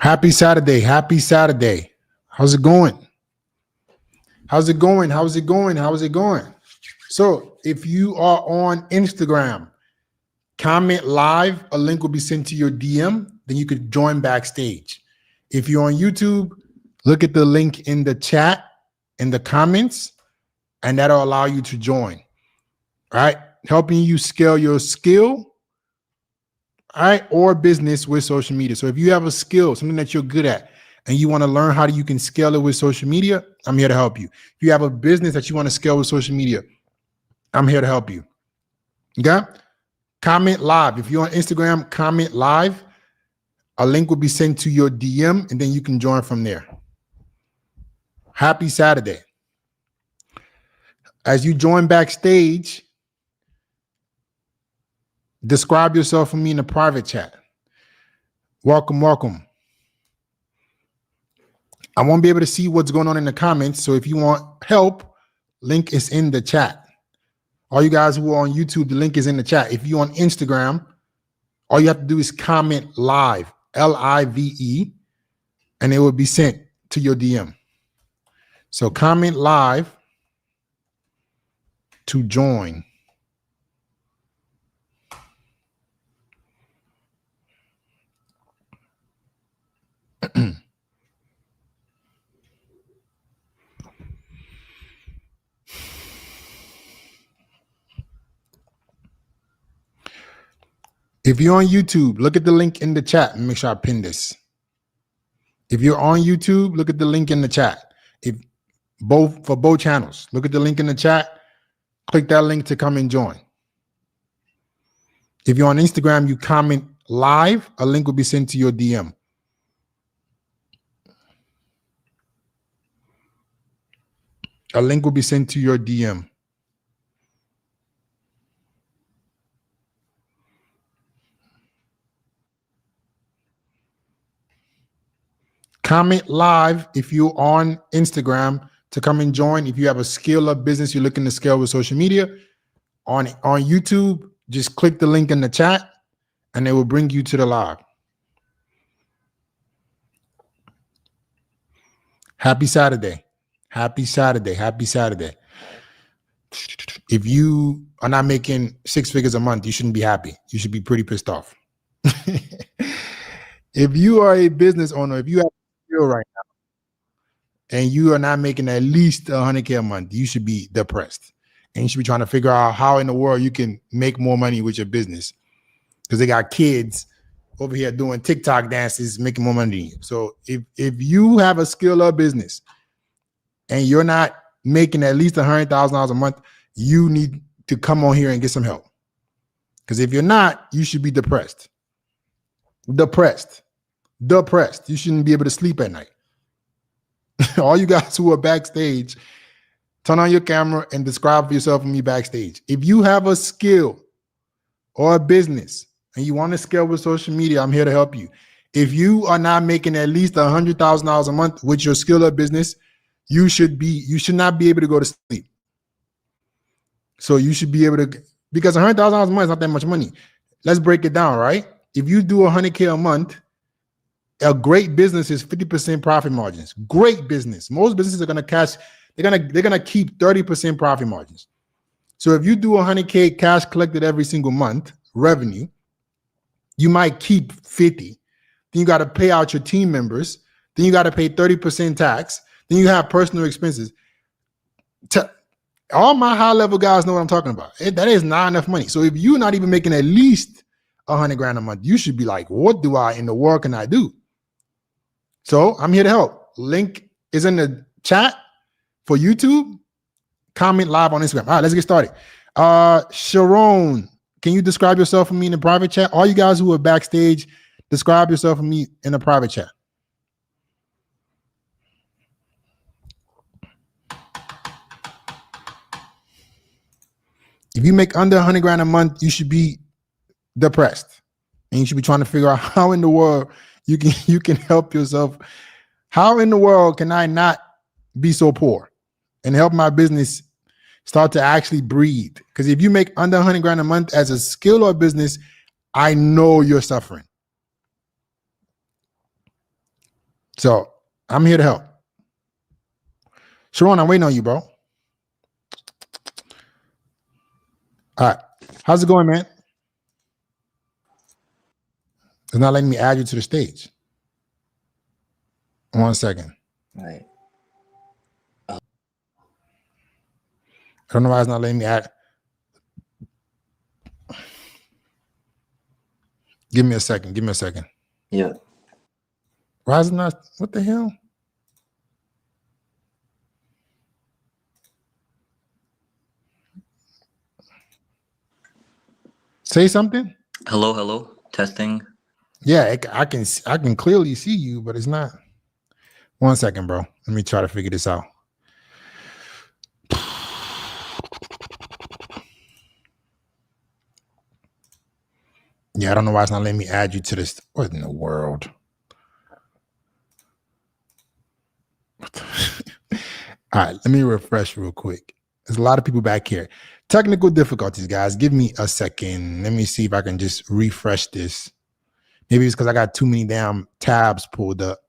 Happy Saturday. Happy Saturday. How's it going? How's it going? How's it going? How's it going? So if you are on Instagram, comment live. A link will be sent to your DM. Then you could join backstage. If you're on YouTube, look at the link in the chat, in the comments, and that'll allow you to join. All right. Helping you scale your skill, all right, or business with social media. So if you have a skill, something that you're good at, and you want to learn how you can scale it with social media, I'm here to help you. If you have a business that you want to scale with social media, I'm here to help you. Okay? Comment live. If you're on Instagram, comment live. A link will be sent to your DM, and then you can join from there. Happy Saturday. As you join backstage, describe yourself for me in the private chat. Welcome, welcome. I won't be able to see what's going on in the comments, so if you want help, link is in the chat. All you guys who are on YouTube, the link is in the chat. If you're on Instagram, all you have to do is comment live, L-I-V-E, and it will be sent to your DM. So comment live to join. If you're on YouTube, look at the link in the chat and make sure I pin this. If you're on YouTube, look at the link in the chat. For both channels, look at the link in the chat. Click that link to come and join. If you're on Instagram, you comment live. A link will be sent to your DM. A link will be sent to your DM. Comment live if you're on Instagram to come and join. If you have a skill up business you're looking to scale with social media, on YouTube, just click the link in the chat and it will bring you to the live. Happy Saturday. Happy Saturday. Happy Saturday. If you are not making 6 figures a month, you shouldn't be happy. You should be pretty pissed off. If you are a business owner, if you have a skill right now and you are not making at least 100K a month, you should be depressed. And you should be trying to figure out how in the world you can make more money with your business. Because they got kids over here doing TikTok dances, making more money than you. So if you have a skill or business and you're not making at least $100,000 a month, you need to come on here and get some help. Because if you're not, you should be depressed. Depressed. You shouldn't be able to sleep at night. All you guys who are backstage, turn on your camera and describe yourself for me backstage. If you have a skill or a business and you want to scale with social media, I'm here to help you. If you are not making at least $100,000 a month with your skill or business, you should not be able to go to sleep. So you should be able to, because $100,000 a month is not that much money. Let's break it down, right? If you do 100K a month, a great business is 50% profit margins. Great business. Most businesses are going to they're gonna keep 30% profit margins. So if you do 100K cash collected every single month revenue, you might keep 50. Then you got to pay out your team members. Then you got to pay 30% tax. Then you have personal expenses. All my high level guys know what I'm talking about. That is not enough money. So if you're not even making at least 100 grand a month, you should be like, what do I in the world can I do? So I'm here to help. Link is in the chat for YouTube. Comment live on Instagram. All right, let's get started. Sharon, can you describe yourself for me in the private chat? All you guys who are backstage, describe yourself for me in the private chat. If you make under 100 grand a month, you should be depressed. And you should be trying to figure out how in the world you can help yourself. How in the world can I not be so poor and help my business start to actually breathe? Because if you make under 100 grand a month as a skill or business, I know you're suffering. So I'm here to help. Sharon, I'm waiting on you, bro. All right. How's it going, man? It's not letting me add you to the stage. 1 second. Right. I don't know why it's not letting me add. Give me a second. Give me a second. Yeah. Why is it not? What the hell? Say something. Hello, hello. Testing. Yeah, I can clearly see you, but it's not. 1 second, bro. Let me try to figure this out. Yeah, I don't know why it's not letting me add you to this. What in the world? All right, let me refresh real quick. There's a lot of people back here. Technical difficulties, guys. Give me a second. Let me see if I can just refresh this. Maybe it's because I got too many damn tabs pulled up.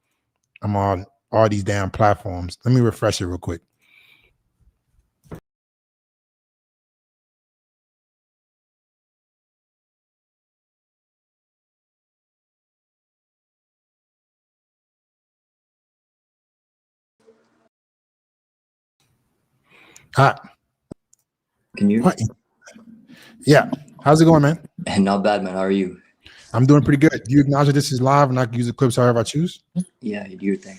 I'm on all these damn platforms. Let me refresh it real quick. All right. Can you? What? Yeah. How's it going, man? Not bad, man. How are you? I'm doing pretty good. Do you acknowledge that this is live and I can use the clips however I choose? Yeah, you do your thing.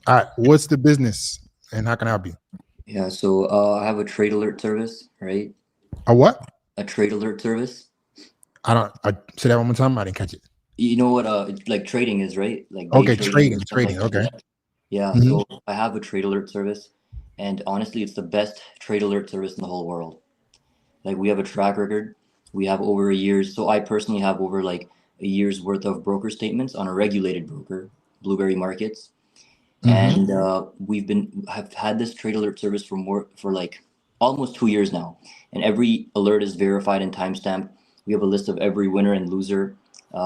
All right. What's the business and how can I help you? Yeah, so I have a trade alert service, right? A what? A trade alert service. I say that one more time. I didn't catch it. You know what like trading is, right? Like day Okay, trading and trading. stuff like Okay. that. Yeah, Mhm. so I have a trade alert service, and honestly, it's the best trade alert service in the whole world. Like we have a track record. We have over a year's. So I personally have over like a year's worth of broker statements on a regulated broker, Blueberry Markets, Mhm. and have had this trade alert service for like almost 2 years now, and every alert is verified and timestamped. We have a list of every winner and loser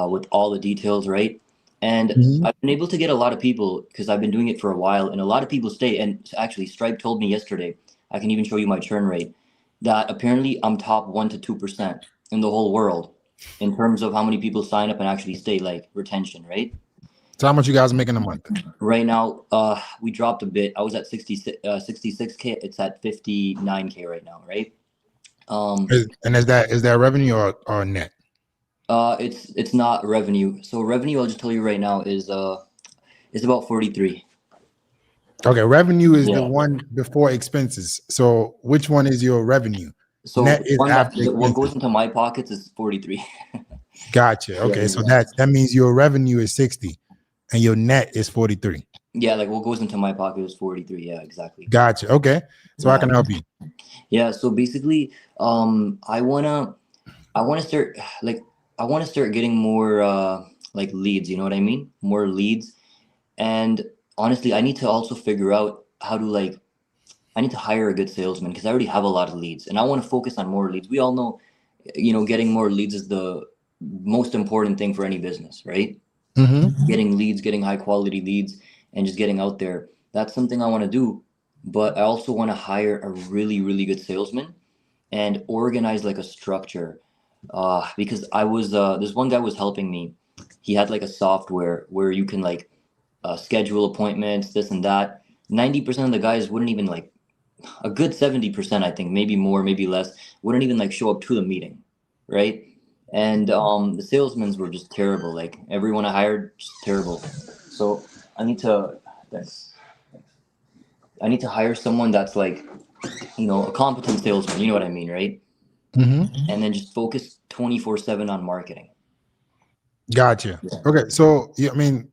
with all the details, right? And Mhm. I've been able to get a lot of people because I've been doing it for a while, and a lot of people stay. And actually, Stripe told me yesterday, I can even show you my churn rate, that apparently I'm top 1 to 2% in the whole world in terms of how many people sign up and actually stay, like retention, right? So how much you guys are making a month? Right now, we dropped a bit. I was at 66K. It's at 59K right now, right? And is that revenue or net? It's not revenue. So revenue, I'll just tell you right now, is about 43. Okay, revenue is the Yeah. one before expenses. So which one is your revenue? So Net the is one after what goes expenses. into my pockets is 43. Gotcha. Yeah, Okay, so yeah. that means your revenue is 60 and your net is 43. Yeah, like what goes into my pocket is 43. Yeah, exactly. Gotcha. Okay. So I Yeah. can help you. Yeah, so basically, I wanna start like I wanna start getting more like leads, you know what I mean? More leads. And honestly, I need to also figure out how to like I need to hire a good salesman because I already have a lot of leads and I want to focus on more leads. We all know, getting more leads is the most important thing for any business, right? Mm-hmm. Getting leads, getting high quality leads, and just getting out there. That's something I want to do. But I also want to hire a really, really good salesman and organize like a structure. Because I was this one guy was helping me. He had like a software where you can like schedule appointments, this and that. 90% of the guys wouldn't even like a good 70%, I think, maybe more, maybe less, wouldn't even like show up to the meeting, right? And the salesmen were just terrible. Like everyone I hired, just terrible. So I need to, thanks. I need to hire someone that's like, a competent salesman. You know what I mean, right? Mm-hmm. And then just focus 24/7 on marketing. Gotcha. Yeah. Okay. So I mean,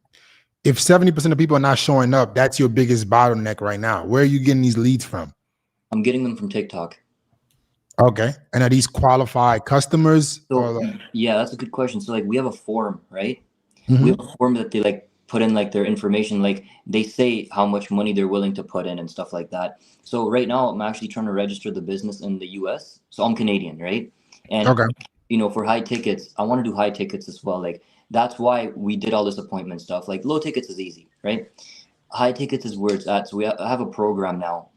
if 70% of people are not showing up, that's your biggest bottleneck right now. Where are you getting these leads from? I'm getting them from TikTok. Okay. And are these qualified customers So or yeah, that's a good question. So like we have a form, right? We Mhm. have a form that they like put in like their information, like they say how much money they're willing to put in and stuff like that. So right now I'm actually trying to register the business in the US. So I'm Canadian, right? And Okay. for high tickets, I want to do high tickets as well. Like That's why we did all this appointment stuff. Like low tickets is easy, right? High tickets is where it's at. So I have a program now,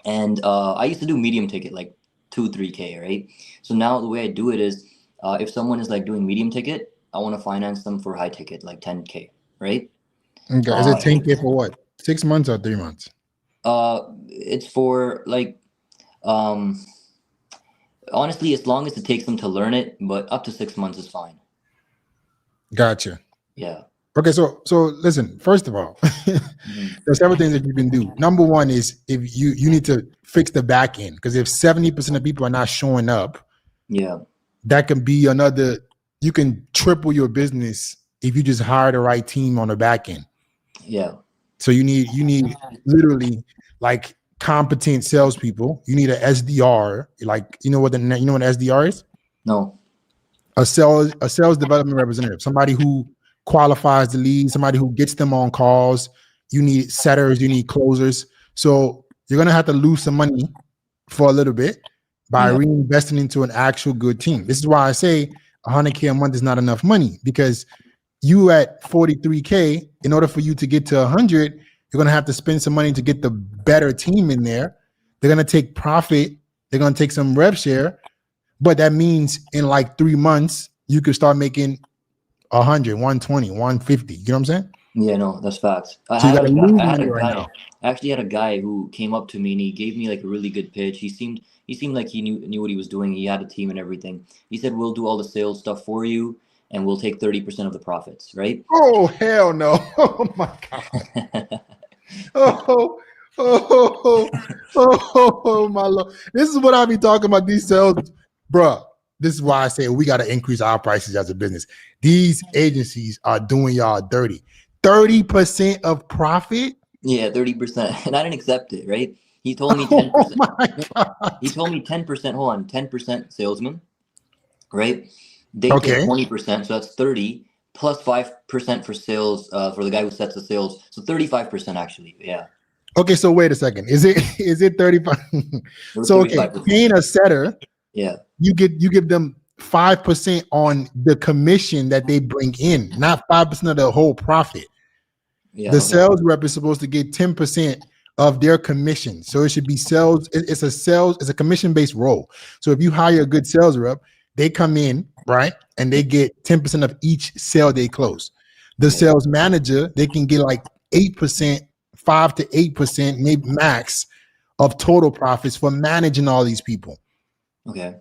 and I used to do medium ticket, like 2-3K, right? So now the way I do it is, if someone is like doing medium ticket, I want to finance them for high ticket, like 10K, right? Okay. Is it 10K for what? 6 months or 3 months? It's for like, um, honestly, as long as it takes them to learn it, but up to 6 months is fine. Gotcha. Yeah. Okay, so listen. First of all, there's several things that you can do. Number one is if you need to fix the back end, because if 70% of people are not showing up, Yeah. that can be another. You can triple your business if you just hire the right team on the back end. Yeah. So you need literally like competent salespeople. You need an SDR, like you know what an SDR is? No. A sales development representative, somebody who qualifies the lead, somebody who gets them on calls. You need setters, you need closers. So you're gonna have to lose some money for a little bit by reinvesting into an actual good team. This is why I say 100K a month is not enough money, because you at 43K, in order for you to get to 100, you're gonna have to spend some money to get the better team in there. They're gonna take profit, they're gonna take some rev share, but that means in like 3 months you could start making 100, 120, 150. You know what I'm saying? Yeah, no, that's facts. So you got to lose money right now. I actually had a guy who came up to me and he gave me like a really good pitch. He seemed like he knew what he was doing. He had a team and everything. He said, "We'll do all the sales stuff for you and we'll take 30% of the profits," right? Oh hell no. Oh my god. Oh, oh my lord. This is what I be talking about, these sales, bruh. This is why I say we got to increase our prices as a business. These agencies are doing y'all dirty. 30% of profit. Yeah, 30%. And I didn't accept it, right? He told me 10%. Oh my god. He told me 10%. Hold on, 10% salesman, right? They Okay. take 20%, so that's 30 plus 5% for sales, for the guy who sets the sales. So 35% actually. Yeah. Okay, so wait a second. Is it 35? So okay, 35%. paying a setter, Yeah. you give them 5% on the commission that they bring in, not 5% of the whole profit. Yeah. The sales rep is supposed to get 10% of their commission. So it should be sales. It's a commission-based role. So if you hire a good sales rep, they come in, right? And they get 10% of each sale they close. The sales manager, they can get like 8%, 5 to 8%, maybe max, of total profits for managing all these people. Okay.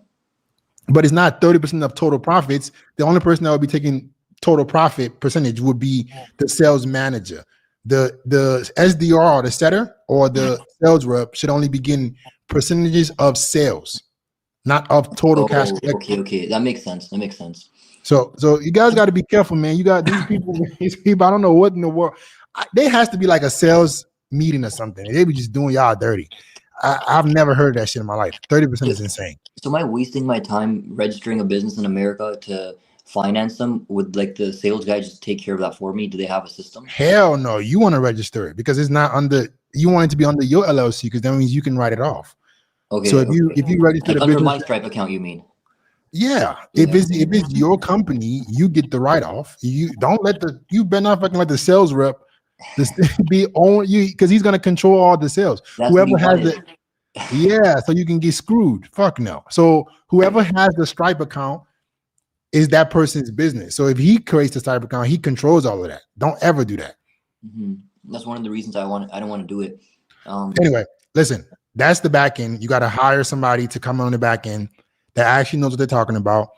But it's not 30% of total profits. The only person that would be taking total profit percentage would be the sales manager. The SDR or the setter or the sales rep should only be getting percentages of sales, not of total cash. Okay. That makes sense. So you guys got to be careful, man. You got these people, I don't know what in the world. There has to be like a sales meeting or something. They be just doing y'all dirty. I've never heard that shit in my life. 30% is insane. So am I wasting my time registering a business in America to finance them? Would like the sales guy just take care of that for me? Do they have a system? Hell no. You want to register it because it's not under. You want it to be under your LLC because that means you can write it off. Okay. So if you register like the under business, my Stripe account, you mean? Yeah. If it's your company, you get the write off. You don't let you better not fucking let the sales rep be on you because he's gonna control all the sales. That's Whoever has it. Yeah, so you can get screwed. Fuck no. So whoever has the Stripe account is that person's business. So if he creates the Stripe account, he controls all of that. Don't ever do that. That's one of the reasons I don't want to do it. Anyway, listen, that's the back end. You got to hire somebody to come on the back end that actually knows what they're talking about.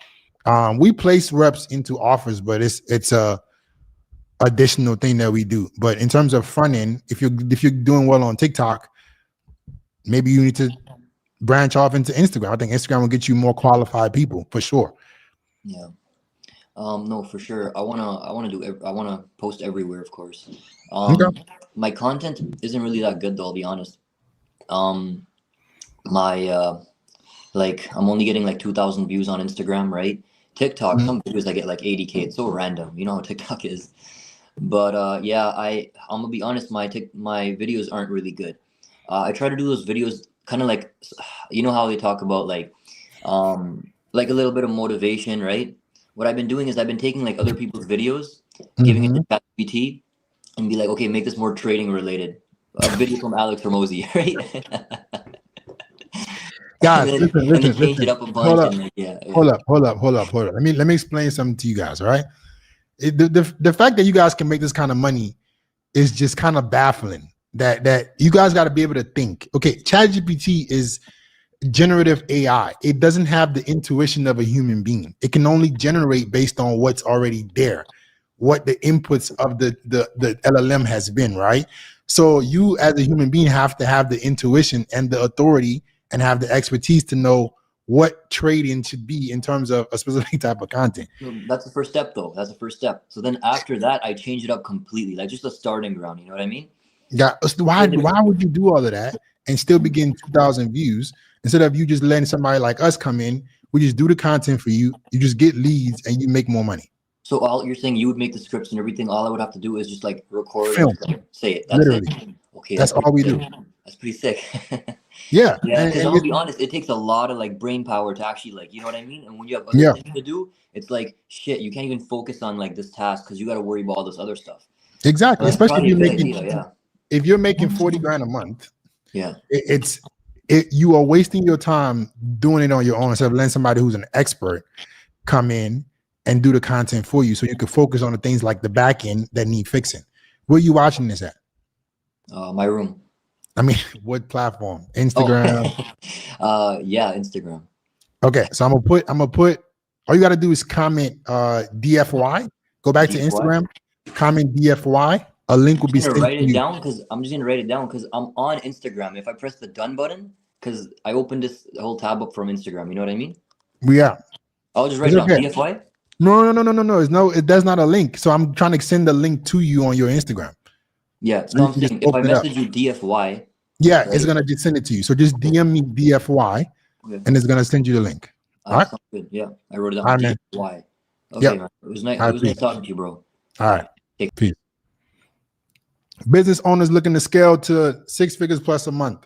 We place reps into offers, but it's a additional thing that we do. But in terms of front end, if you're doing well on TikTok, maybe you need to branch off into Instagram. I think Instagram will get you more qualified people for sure. Yeah. No, for sure. I wanna post everywhere, of course. Okay. My content isn't really that good though, I'll be honest. Like I'm only getting like 2,000 views on Instagram, right? TikTok, some videos I get like 80K. It's so random. You know how TikTok is. But yeah, I'm gonna be honest, my videos aren't really good. I try to do those videos kind of like, you know how they talk about like a little bit of motivation, right? what I've been doing is I've been taking like other people's videos, giving it to ChatGPT, and be like, okay, make this more trading related. A video from Alex Hormozy, right? Guys, And then change it listen. up a bunch Hold up, and like, yeah. hold up. Let me explain something to you guys. All right, the fact that you guys can make this kind of money is just kind of baffling. That you guys got to be able to think. Okay, ChatGPT is generative AI. It doesn't have the intuition of a human being. It can only generate based on what's already there, what the inputs of the LLM has been, right? So you as a human being have to have the intuition and the authority and have the expertise to know what trading should be in terms of a specific type of content. So that's the first step, though. That's the first step. So then after that, I change it up completely, like just a starting ground. You know what I mean? Yeah. Why would you do all of that and still be getting 2,000 views instead of you just letting somebody like us come in? We just do the content for you. You just get leads and you make more money. So all you're saying, you would make the scripts and everything. All I would have to do is just like record Film. and like, say it. That's Literally. it. Okay, That's all we do. That's pretty sick. Yeah. Yeah, And because I'm gonna be honest, it takes a lot of like brain power to actually like, you know what I mean? And when you have other yeah, things to do, it's like shit, you can't even focus on like this task because you got to worry about all this other stuff. So exactly. that's Especially if probably a you're good making, idea. Yeah. if you're making 40 grand a month, Yeah. You are wasting your time doing it on your own instead of letting somebody who's an expert come in and do the content for you so you can focus on the things like the back end that need fixing. Where are you watching this at? My room. I mean, what platform? Instagram. Oh. Yeah, Instagram. Okay, so I'm gonna put all you gotta do is comment DFY. Go back to Instagram, comment DFY. A link will be sent to you. I'm just gonna write it down because I'm on Instagram. If I press the done button, because I opened this whole tab up from Instagram, you know what I mean? Yeah. I'll just write it down. DFY? No. That's not a link. So I'm trying to send the link to you on your Instagram. Yeah. So I'm saying if I message you DFY. Yeah, right? It's gonna just send it to you. So just DM me DFY, and it's gonna send you the link. All right. Sounds good. Yeah, I wrote it down. All right, DFY. Okay, man. It was nice. It was nice talking to you, bro. All right. Peace. Business owners looking to scale to 6 figures plus a month.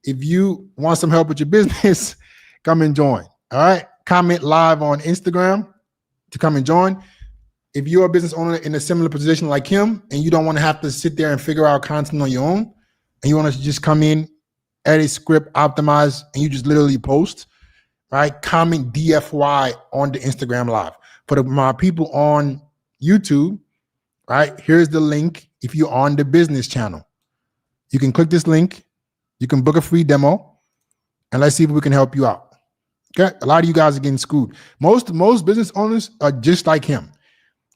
If you want some help with your business, come and join. All right. Comment live on Instagram to come and join. If you're a business owner in a similar position like him and you don't want to have to sit there and figure out content on your own, and you want to just come in, edit script, optimize, and you just literally post, right? Comment DFY on the Instagram live. For my people on YouTube, right? Here's the link. If you're on the business channel, you can click this link. You can book a free demo, and let's see if we can help you out. Okay, a lot of you guys are getting screwed. Most business owners are just like him.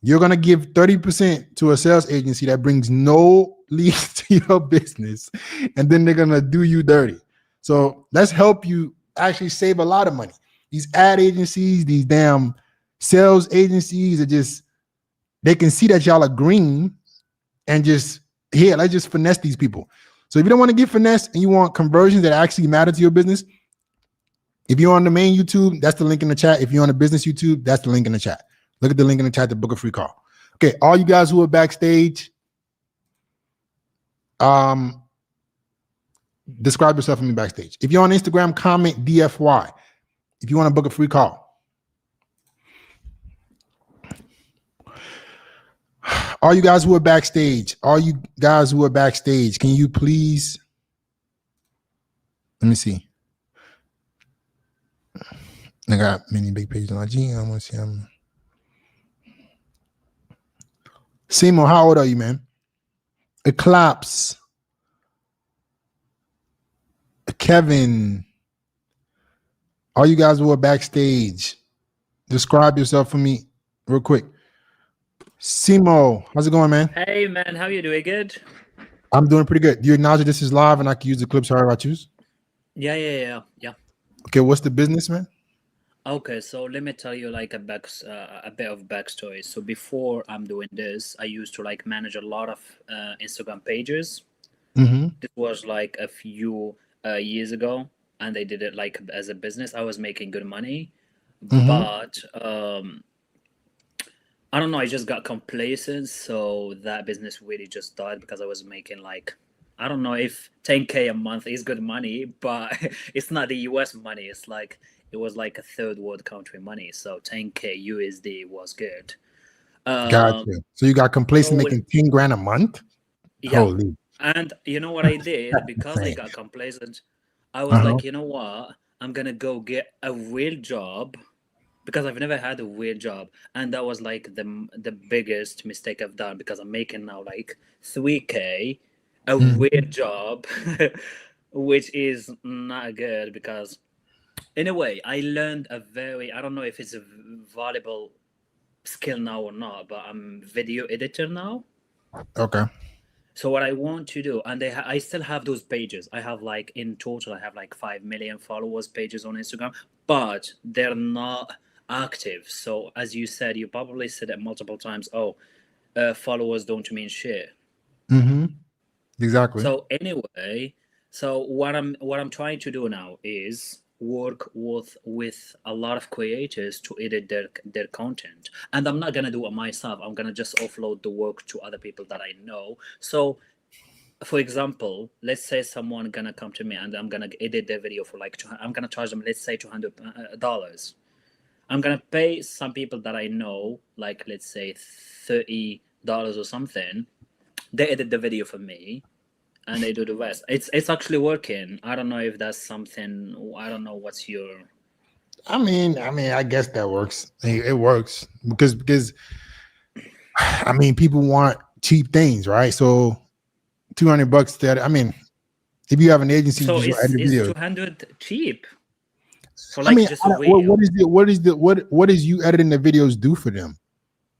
You're gonna give 30% to a sales agency that brings no leads to your business, and then they're gonna do you dirty. So let's help you actually save a lot of money. These ad agencies, these damn sales agencies are just, they can see that y'all are green and just, here, let's just finesse these people. So if you don't want to get finesse and you want conversions that actually matter to your business, if you're on the main YouTube, that's the link in the chat. If you're on the business YouTube, that's the link in the chat. Look at the link in the chat to book a free call. Okay, all you guys who are backstage, describe yourself for me backstage. If you're on Instagram, comment DFY. If you want to book a free call. All you guys who are backstage, can you please, let me see. I got many big pages on IG. I want to see them. Simo, how old are you, man? Eclipse. Kevin. All you guys who are backstage, describe yourself for me real quick. Simo, how's it going, man? Hey, man, how you doing? Good? I'm doing pretty good. Do you acknowledge that this is live and I can use the clips however I choose? Yeah. Okay, what's the business, man? Okay, so let me tell you like a bit of backstory. So before I'm doing this, I used to like manage a lot of Instagram pages. Mm-hmm. This was like a few years ago, and they did it like as a business. I was making good money, but I don't know. I just got complacent, so that business really just died because I was making like, I don't know if 10K a month is good money, but it's not the US money. It's like, it was like a third world country money. So 10K USD was good. Gotcha. So you got complacent so making 10 grand a month? yeah. Holy. And you know what I did? Because I insane. got complacent, I was Uh-huh. like, you know what? I'm gonna go get a real job because I've never had a real job, and that was like the biggest mistake I've done because I'm making now like 3K a Mhm. real job, which is not good because in a way I learned a very, I don't know if it's a valuable skill now or not, but I'm video editor now. Okay. So what I want to do, and I still have those pages. I have like in total, I have like 5 million followers pages on Instagram, but they're not active. So as you said, you probably said it multiple times. Oh, followers don't mean shit. Mm-hmm. Exactly. So anyway, so what I'm trying to do now is work with a lot of creators to edit their content, and I'm not gonna do it myself. I'm gonna just offload the work to other people that I know. So for example, let's say someone gonna come to me and I'm gonna edit their video for like I'm gonna charge them, let's say $200. I'm gonna pay some people that I know, like let's say $30 or something. They edit the video for me, and they do the rest. It's actually working. I don't know if that's something. I don't know what's your. I mean, I guess that works. It works because I mean, people want cheap things, right? So $200 that I mean, if you have an agency, you So just edit is videos. 200 cheap for I like mean, just a what video? what is you editing the videos do for them?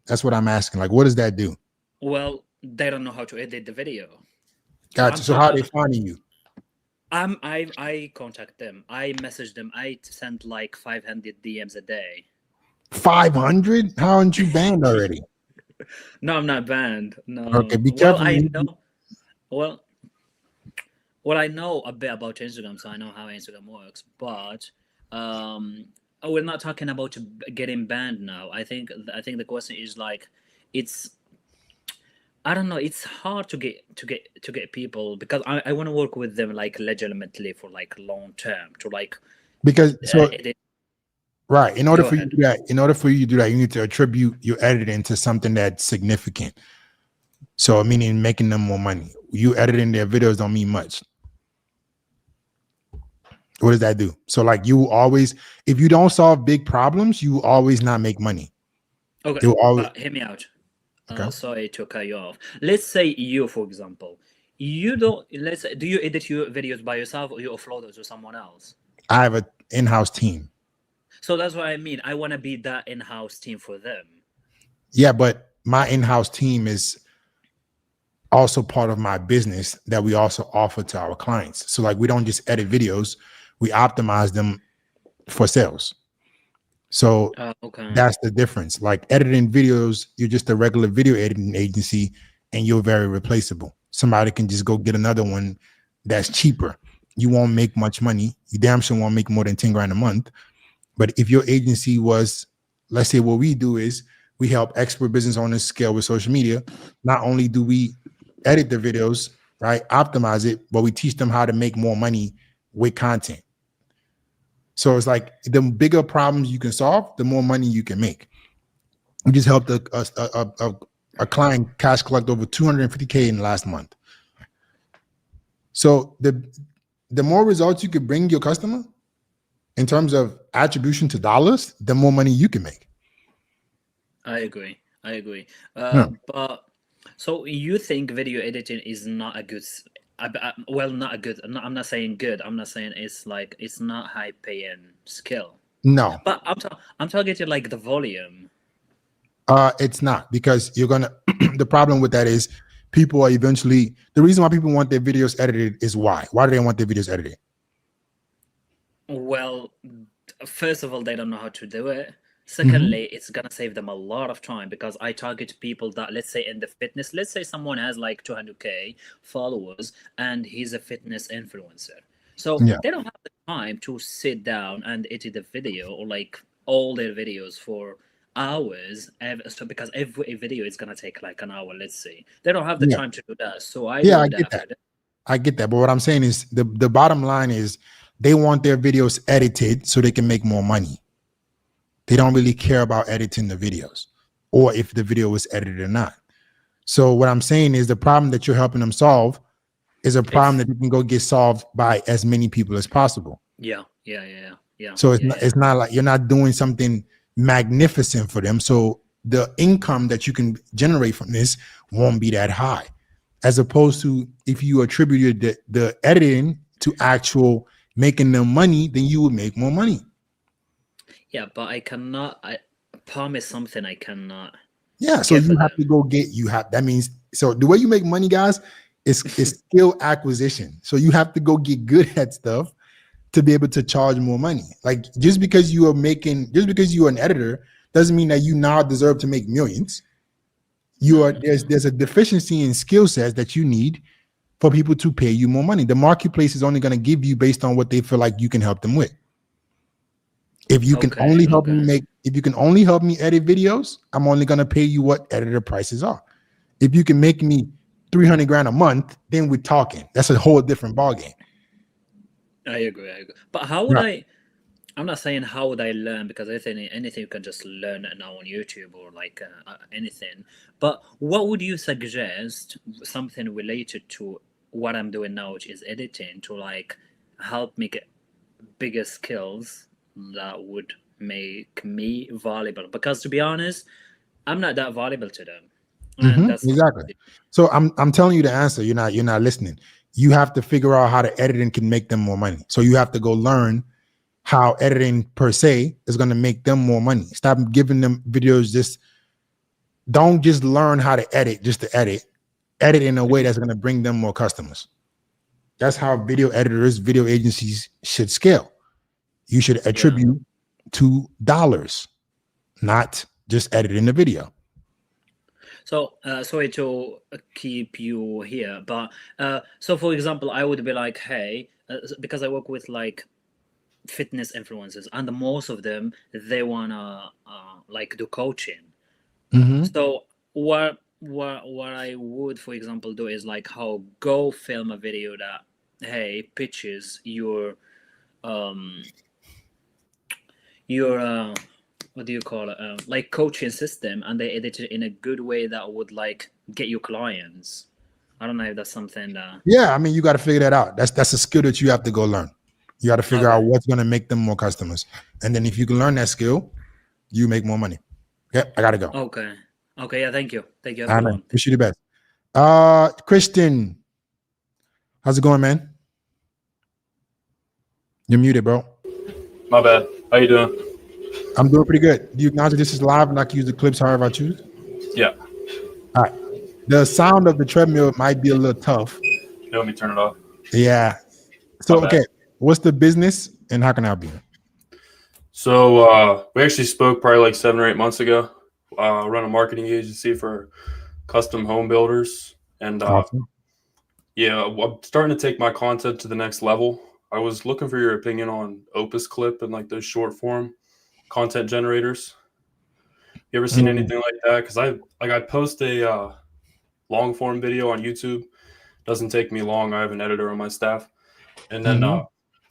That's what I'm asking. Like, what does that do? Well, they don't know how to edit the video. So Gotcha. So how are they finding you? I contact them. I message them. I send like 500 DMs a day. 500? How aren't you banned already? No, I'm not banned. No. Okay, be Well, careful. I know. Well, I know a bit about Instagram, so I know how Instagram works. But we're not talking about getting banned now. I think the question is like, it's, I don't know. It's hard to get people because I want to work with them like legitimately for like long term to like Because so edit. right, in order Go for you to ahead. do that, you need to attribute your editing to something that's significant. So meaning making them more money. You editing their videos don't mean much. What does that do? So like you always, if you don't solve big problems, you always not make money. Okay, It will always hear me out. okay. Sorry to cut you off. Let's say you, for example, you don't. Let's say, do you edit your videos by yourself or you offload those to someone else? I have an in-house team. So that's what I mean. I want to be that in-house team for them. Yeah, but my in-house team is also part of my business that we also offer to our clients. So like we don't just edit videos, we optimize them for sales. So Okay. that's the difference. Like editing videos, you're just a regular video editing agency and you're very replaceable. Somebody can just go get another one that's cheaper. You won't make much money. You damn sure won't make more than 10 grand a month. But if your agency was, let's say what we do is we help expert business owners scale with social media. Not only do we edit the videos, right, optimize it, but we teach them how to make more money with content. So it's like the bigger problems you can solve, the more money you can make. We just helped a client cash collect over 250K in the last month. So the more results you can bring your customer in terms of attribution to dollars, the more money you can make. I agree. Yeah. But so you think video editing is not a good? Well, not a good. I'm not saying good. I'm not saying it's like it's not high paying skill. No, But I'm targeting like the volume. it's not, because you're gonna the problem with that is people are eventually, the reason why people want their videos edited is why do they want their videos edited? Well, first of all, they don't know how to do it. Secondly, it's gonna save them a lot of time because I target people that, let's say, in the fitness. Let's say someone has like 200K followers and he's a fitness influencer. So Yeah. they don't have the time to sit down and edit the video or like all their videos for hours. So because every video is gonna take like an hour, let's say, they don't have the Yeah. time to do that. So I Yeah, I want get that. that. I get that. But what I'm saying is the bottom line is they want their videos edited so they can make more money. They don't really care about editing the videos or if the video was edited or not. So what I'm saying is the problem that you're helping them solve is a problem that you can go get solved by as many people as possible. Yeah. So it's not like you're not doing something magnificent for them. So the income that you can generate from this won't be that high, as opposed to if you attributed the editing to actual making them money, then you would make more money. Yeah, but I promise something I cannot. Yeah, so you have to go get, that means, so the way you make money, guys, is skill acquisition. So you have to go get good at stuff to be able to charge more money. Like just because you're an editor doesn't mean that you now deserve to make millions. There's a deficiency in skill sets that you need for people to pay you more money. The marketplace is only going to give you based on what they feel like you can help them with. If you can only help me edit videos, I'm only going to pay you what editor prices are. If you can make me 300 grand a month, then we're talking. That's a whole different ballgame. I agree. But how would I'm not saying how would I learn, because I think anything you can just learn now on YouTube or like anything. But what would you suggest, something related to what I'm doing now, which is editing, to like help me get bigger skills that would make me valuable? Because to be honest, I'm not that valuable to them. And that's exactly. So I'm telling you the answer. You're not listening. You have to figure out how the editing can make them more money. So you have to go learn how editing per se is going to make them more money. Stop giving them videos. Don't just learn how to edit just to edit. Edit in a way that's going to bring them more customers. That's how video editors, video agencies should scale. You should attribute to dollars, not just editing the video. So sorry to keep you here, but so for example, I would be like, hey, because I work with like fitness influencers, and most of them, they wanna like do coaching. So what I would, for example, do is like go film a video that, hey, pitches your what do you call it, like coaching system, and they edit it in a good way that would like get you clients. I don't know if that's something that you got to figure that out. That's a skill that you have to go learn. You got to figure out what's going to make them more customers, and then if you can learn that skill, you make more money. Okay, I gotta go. Okay, yeah, thank you. All right, wish you the best. Christian, how's it going, man? You're muted, bro. My bad. How you doing? I'm doing pretty good. Do you acknowledge this is live and I can use the clips however I choose? Yeah. All right. The sound of the treadmill might be a little tough. You want me to turn it off? Yeah. So, okay. What's the business and how can I help you? So we actually spoke probably like 7 or 8 months ago. I run a marketing agency for custom home builders. And Awesome. I'm starting to take my content to the next level. I was looking for your opinion on Opus Clip and like those short form content generators. You ever seen anything like that? Because I post a long form video on YouTube. Doesn't take me long. I have an editor on my staff, and then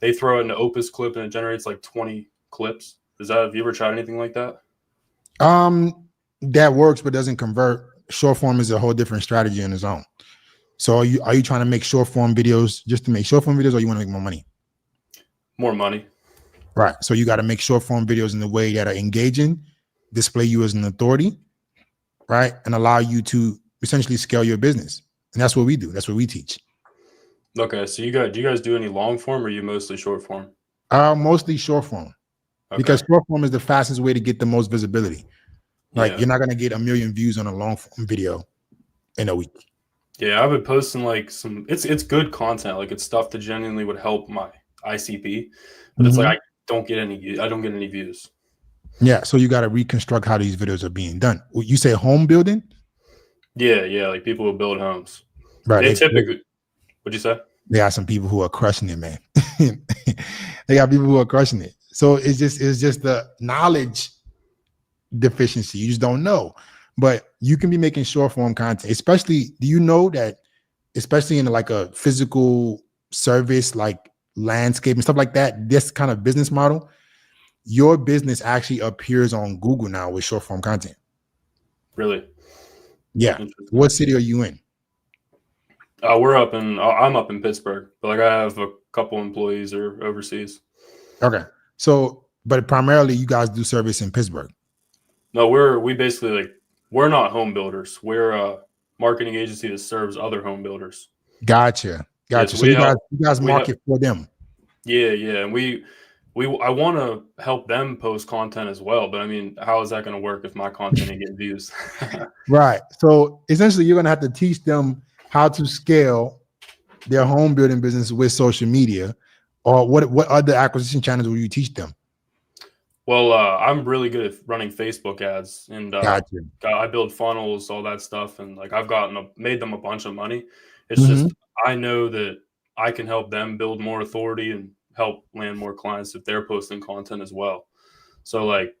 they throw it into Opus Clip and it generates like 20 clips. Have you ever tried anything like that? That works, but doesn't convert. Short form is a whole different strategy on its own. So are you trying to make short form videos just to make short form videos, or you want to make more money? More money. Right. So you got to make short form videos in the way that are engaging, display you as an authority, right? And allow you to essentially scale your business. And that's what we do. That's what we teach. Okay. So do you guys do any long form, or are you mostly short form? Mostly short form. Okay. Because short form is the fastest way to get the most visibility. Like you're not going to get 1 million views on a long form video in a week. Yeah, I've been posting like it's good content. Like it's stuff that genuinely would help my ICP, but it's like I don't get any views. Yeah, so you got to reconstruct how these videos are being done. You say home building? Yeah, like people who build homes. Right. They typically, what'd you say? They got some people who are crushing it, man. They got people who are crushing it. So it's just the knowledge deficiency. You just don't know. But you can be making short form content, especially, do you know that, especially in like a physical service, like landscape and stuff like that, this kind of business model, your business actually appears on Google now with short form content. Really? Yeah. What city are you in? I'm up in Pittsburgh, but like I have a couple employees are overseas. Okay. So, but primarily you guys do service in Pittsburgh. No, we basically like, we're not home builders. We're a marketing agency that serves other home builders. Gotcha. Yeah, So you guys market for them. Yeah. And I want to help them post content as well. But I mean, how is that going to work if my content ain't getting views? Right. So essentially you're going to have to teach them how to scale their home building business with social media, or what other acquisition channels will you teach them? Well, I'm really good at running Facebook ads, and Gotcha. I build funnels, all that stuff, and like I've made them a bunch of money. It's just I know that I can help them build more authority and help land more clients if they're posting content as well. So like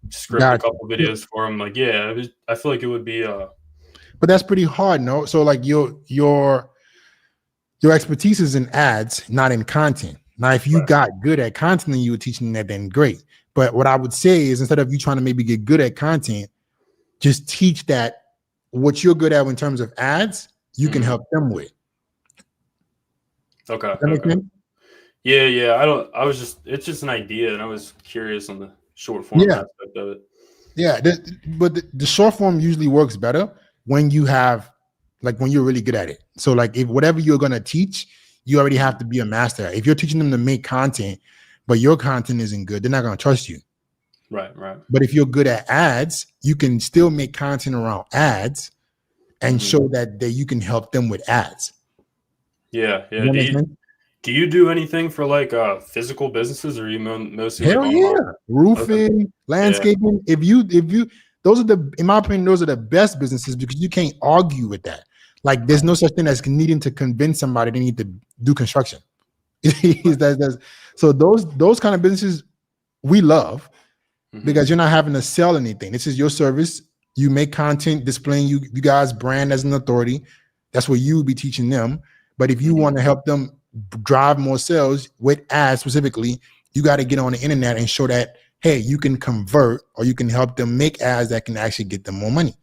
script a couple videos for them. Like, yeah, I feel like it would be but that's pretty hard, no? So like your expertise is in ads, not in content. Now, if you got good at content and you were teaching that, then great. But what I would say is, instead of you trying to maybe get good at content, just teach that what you're good at in terms of ads, you can help them with. Okay. Does that make sense? Yeah. It's just an idea, and I was curious on the short form aspect of it. Yeah, but the short form usually works better when you have, like, when you're really good at it. So like, if whatever you're going to teach, you already have to be a master. If you're teaching them to make content, but your content isn't good, they're not going to trust you. Right. But if you're good at ads, you can still make content around ads and show that you can help them with ads. Yeah. Do you do anything for like physical businesses, or are you mostly? Hell yeah, roofing, landscaping. Yeah. If you, those are in my opinion, those are the best businesses, because you can't argue with that. Like, there's no such thing as needing to convince somebody they need to do construction. So those kind of businesses we love, because you're not having to sell anything. This is your service. You make content displaying you guys' brand as an authority. That's what you will be teaching them. But if you want to help them drive more sales with ads specifically, you got to get on the internet and show that, hey, you can convert, or you can help them make ads that can actually get them more money.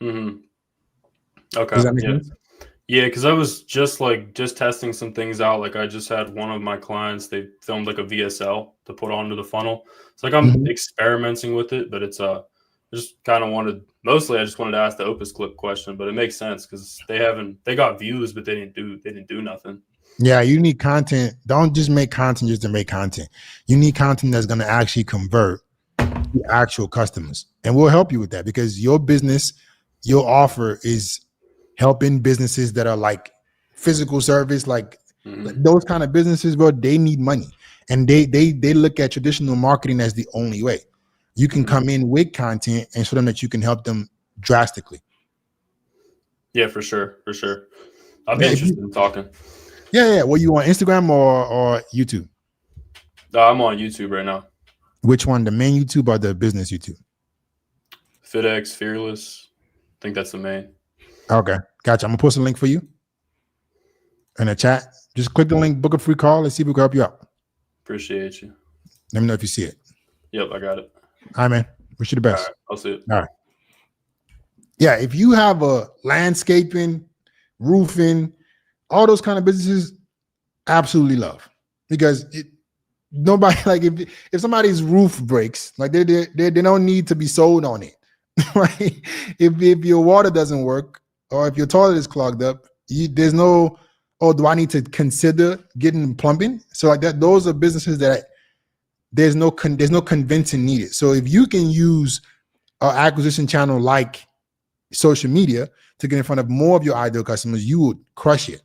Okay. Does that make sense? Yeah, because I was just testing some things out. Like, I just had one of my clients, they filmed like a VSL to put onto the funnel. It's like I'm experimenting with it, but it's I just kind of I just wanted to ask the Opus Clip question, but it makes sense because they got views, but they didn't do nothing. Yeah, you need content. Don't just make content just to make content. You need content that's going to actually convert to actual customers, and we'll help you with that, because your business, your offer is helping businesses that are like physical service, like those kind of businesses, bro. They need money, and they look at traditional marketing as the only way. You can come in with content and show them that you can help them drastically. Yeah, for sure. I'll be interested in talking. Yeah. Well, you on Instagram or YouTube? I'm on YouTube right now. Which one, the main YouTube or the business YouTube? FitX Fearless. I think that's the main. Okay, gotcha. I'm gonna post a link for you in the chat. Just click the link, book a free call. Let's see if we can help you out. Appreciate you. Let me know if you see it. Yep, I got it. All right, man. Wish you the best. All right, I'll see it. All right. Yeah, if you have a landscaping, roofing, all those kind of businesses, absolutely love, because nobody, like, if somebody's roof breaks, like they don't need to be sold on it, right? If your water doesn't work, or if your toilet is clogged up, there's no, oh, do I need to consider getting plumbing? So like that, those are businesses that there's no convincing needed. So if you can use an acquisition channel like social media to get in front of more of your ideal customers, you would crush it.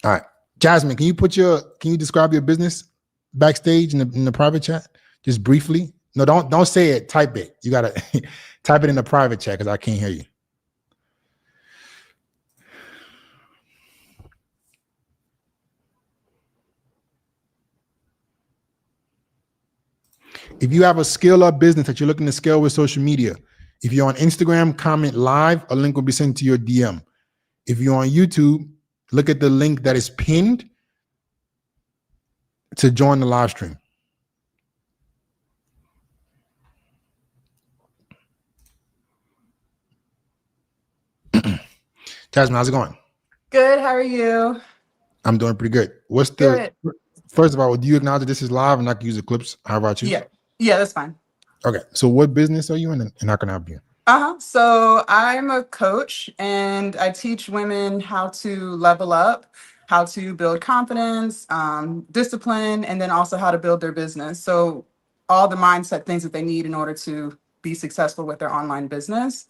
All right, Jasmine, can you describe your business backstage in the private chat, just briefly? No, don't say it. Type it. You gotta type it in the private chat, because I can't hear you. If you have a scale up business that you're looking to scale with social media, if you're on Instagram, comment live, a link will be sent to your DM. If you're on YouTube, look at the link that is pinned to join the live stream? Jasmine, how's it going? Good. How are you? I'm doing pretty good. What's Good. first of all, do you acknowledge that this is live and I can use the clips? How about you? Yeah. Yeah, that's fine. Okay. So what business are you in, and how can I help you? So I'm a coach and I teach women how to level up, how to build confidence, discipline, and then also how to build their business. So all the mindset things that they need in order to be successful with their online business.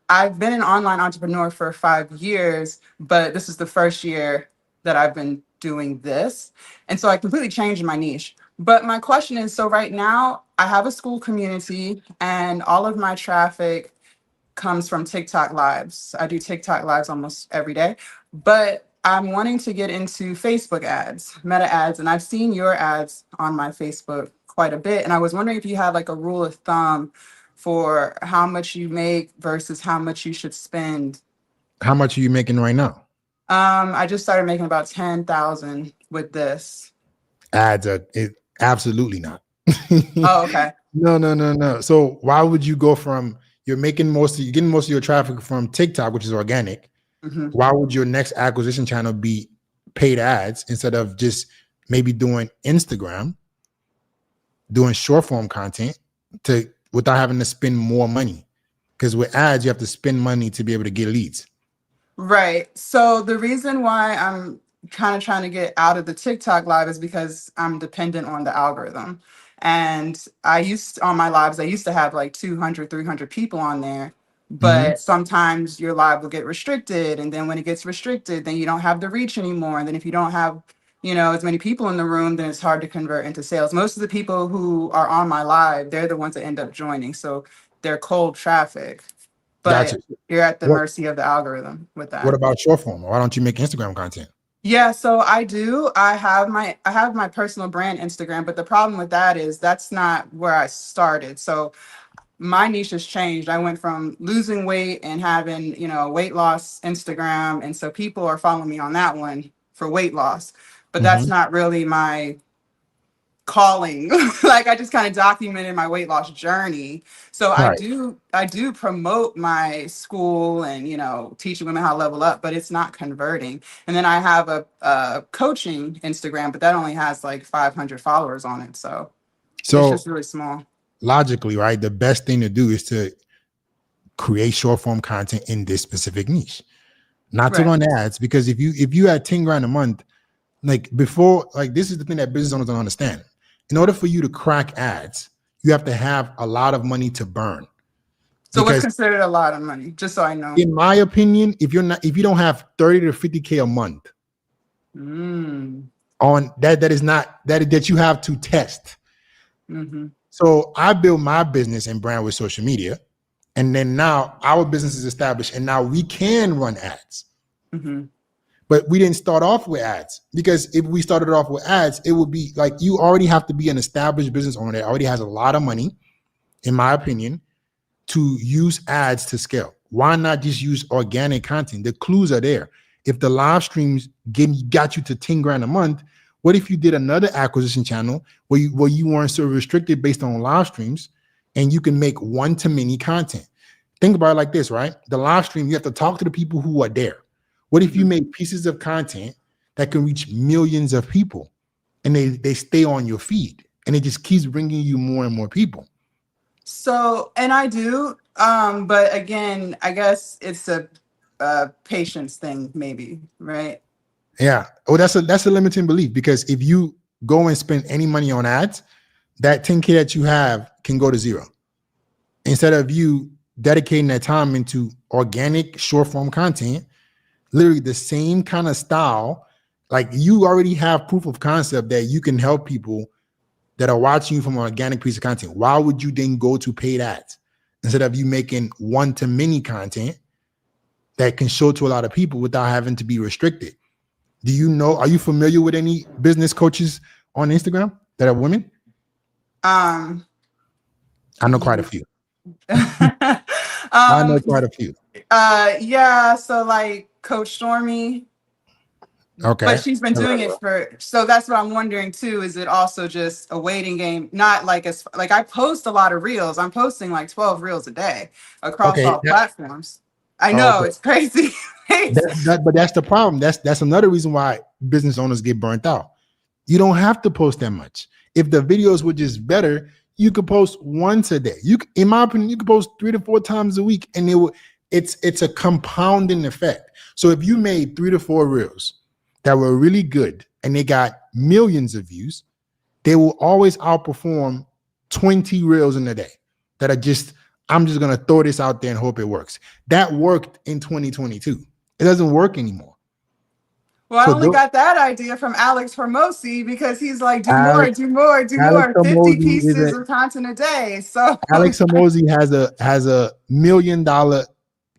I've been an online entrepreneur for 5 years, but this is the first year that I've been doing this. And so I completely changed my niche. But my question is, so right now I have a school community and all of my traffic comes from TikTok lives. I do TikTok lives almost every day, but I'm wanting to get into Facebook ads, Meta ads, and I've seen your ads on my Facebook quite a bit. And I was wondering if you had like a rule of thumb for how much you make versus how much you should spend. How much are you making right now? I just started making about 10,000 with this. Ads are absolutely not. Oh, okay. No. So why would you go from you're getting most of your traffic from TikTok, which is organic? Mhm. Why would your next acquisition channel be paid ads instead of just maybe doing Instagram, doing short form content without having to spend more money? Because with ads, you have to spend money to be able to get leads. Right. So the reason why I'm kind of trying to get out of the TikTok live is because I'm dependent on the algorithm. And on my lives, I used to have like 200, 300 people on there. But sometimes your live will get restricted. And then when it gets restricted, then you don't have the reach anymore. And then if you don't have, as many people in the room, then it's hard to convert into sales. Most of the people who are on my live, they're the ones that end up joining. So they're cold traffic. But Gotcha. you're at the mercy of the algorithm with that. What about short form? Why don't you make Instagram content? Yeah, so I do. I have my personal brand Instagram, but the problem with that is that's not where I started. So my niche has changed. I went from losing weight and having, weight loss Instagram. And so people are following me on that one for weight loss, but that's not really my calling. Like I just kind of documented my weight loss journey. So Right. I do promote my school and teaching women how to level up, but it's not converting. And then I have a coaching Instagram, but that only has like 500 followers on it. So it's just really small. Logically, right? The best thing to do is to create short form content in this specific niche, not to run ads. Because if you had 10 grand a month, like before, like this is the thing that business owners don't understand. In order for you to crack ads, you have to have a lot of money to burn. So what's considered a lot of money? Just so I know. In my opinion, if you don't have 30 to 50K a month on that you have to test. So I built my business and brand with social media, and then now our business is established, and now we can run ads. But we didn't start off with ads, because if we started off with ads, it would be like you already have to be an established business owner that already has a lot of money, in my opinion, to use ads to scale. Why not just use organic content? The clues are there. If the live streams got you to 10 grand a month, what if you did another acquisition channel where you weren't so restricted based on live streams, and you can make one-to-many content? Think about it like this, right? The live stream, you have to talk to the people who are there. What if you make pieces of content that can reach millions of people, and they stay on your feed, and it just keeps bringing you more and more people? So, and I do, but again, I guess it's a patience thing, maybe, right? Yeah. Oh, that's a limiting belief, because if you go and spend any money on ads, that 10K that you have can go to zero. Instead of you dedicating that time into organic short form content, literally the same kind of style, like you already have proof of concept that you can help people that are watching you from an organic piece of content. Why would you then go to paid ads instead of you making one-to-many content that can show to a lot of people without having to be restricted? Are you familiar with any business coaches on Instagram that are women? I know quite a few. I know quite a few. Yeah, so like Coach Stormy. Okay. But she's been doing it so that's what I'm wondering too. Is it also just a waiting game? Not like like I post a lot of reels. I'm posting like 12 reels a day across Okay. all platforms. I Oh, know okay. it's crazy. But that's the problem. That's another reason why business owners get burnt out. You don't have to post that much. If the videos were just better, you could post once a day. In my opinion, you could post 3 to 4 times a week, and it's a compounding effect. So if you made 3 to 4 reels that were really good and they got millions of views, they will always outperform 20 reels in a day that are just, I'm just gonna throw this out there and hope it works. That worked in 2022. It doesn't work anymore. Well, I So only got that idea from Alex Hormozi because he's like, do Alex more, Alex 50 Hormozi pieces of content a day. So Alex Hormozi has a $1 million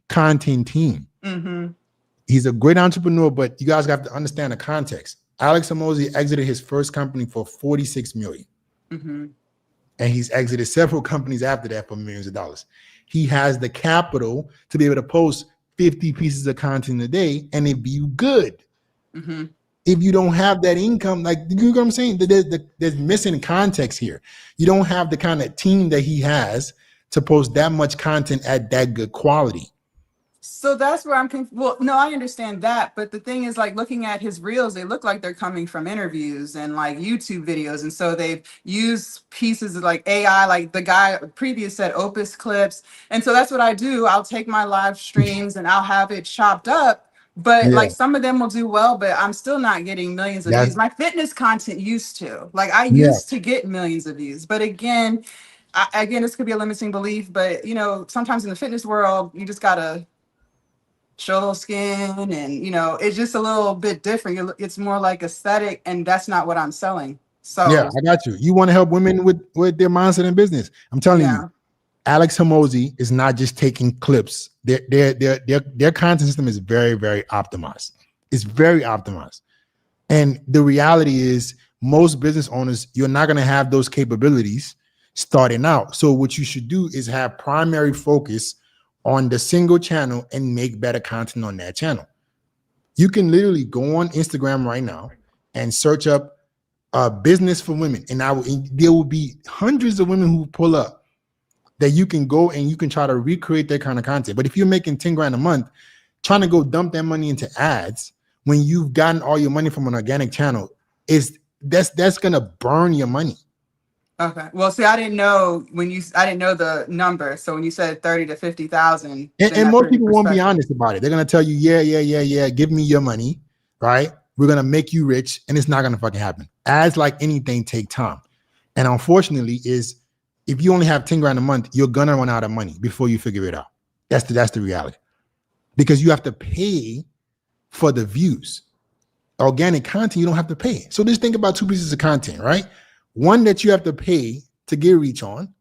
content team. mm-hmm. He's a great entrepreneur, but you guys have to understand the context. Alex Hormozi exited his first company for $46 million. Mm-hmm. And he's exited several companies after that for millions of dollars. He has the capital to be able to post 50 pieces of content a day and it be good. Mm-hmm. If you don't have that income, like, you know what I'm saying? There's missing context here. You don't have the kind of team that he has to post that much content at that good quality. So that's where well, no, I understand that. But the thing is, like, looking at his reels, they look like they're coming from interviews and like YouTube videos. And so they've used pieces of like AI, like the guy previous said Opus clips. And so that's what I do. I'll take my live streams and I'll have it chopped up. But like some of them will do well, but I'm still not getting millions of views. My fitness content used to, like, I used to get millions of views. But again, this could be a limiting belief. But, you know, sometimes in the fitness world, you just got to show a little skin and, you know, it's just a little bit different. It's more like aesthetic, and that's not what I'm selling. So yeah, I got you. You want to help women with their mindset and business. I'm telling you, Alex Hormozi is not just taking clips. Their content system is very, very optimized. It's very optimized. And the reality is most business owners, you're not going to have those capabilities starting out. So what you should do is have primary focus on the single channel and make better content on that channel. You can literally go on Instagram right now and search up business for women. And there will be hundreds of women who pull up that you can go and you can try to recreate that kind of content. But if you're making 10 grand a month, trying to go dump that money into ads when you've gotten all your money from an organic channel, that's gonna burn your money. Okay. Well, see, I didn't know the number. So when you said 30 to 50,000, and most people won't be honest about it. They're gonna tell you, yeah, give me your money, right? We're gonna make you rich, and it's not gonna fucking happen. Ads, like anything, take time. And unfortunately, if you only have 10 grand a month, you're gonna run out of money before you figure it out. That's the reality. Because you have to pay for the views. Organic content, you don't have to pay. So just think about 2 pieces of content, right? One that you have to pay to get reach on,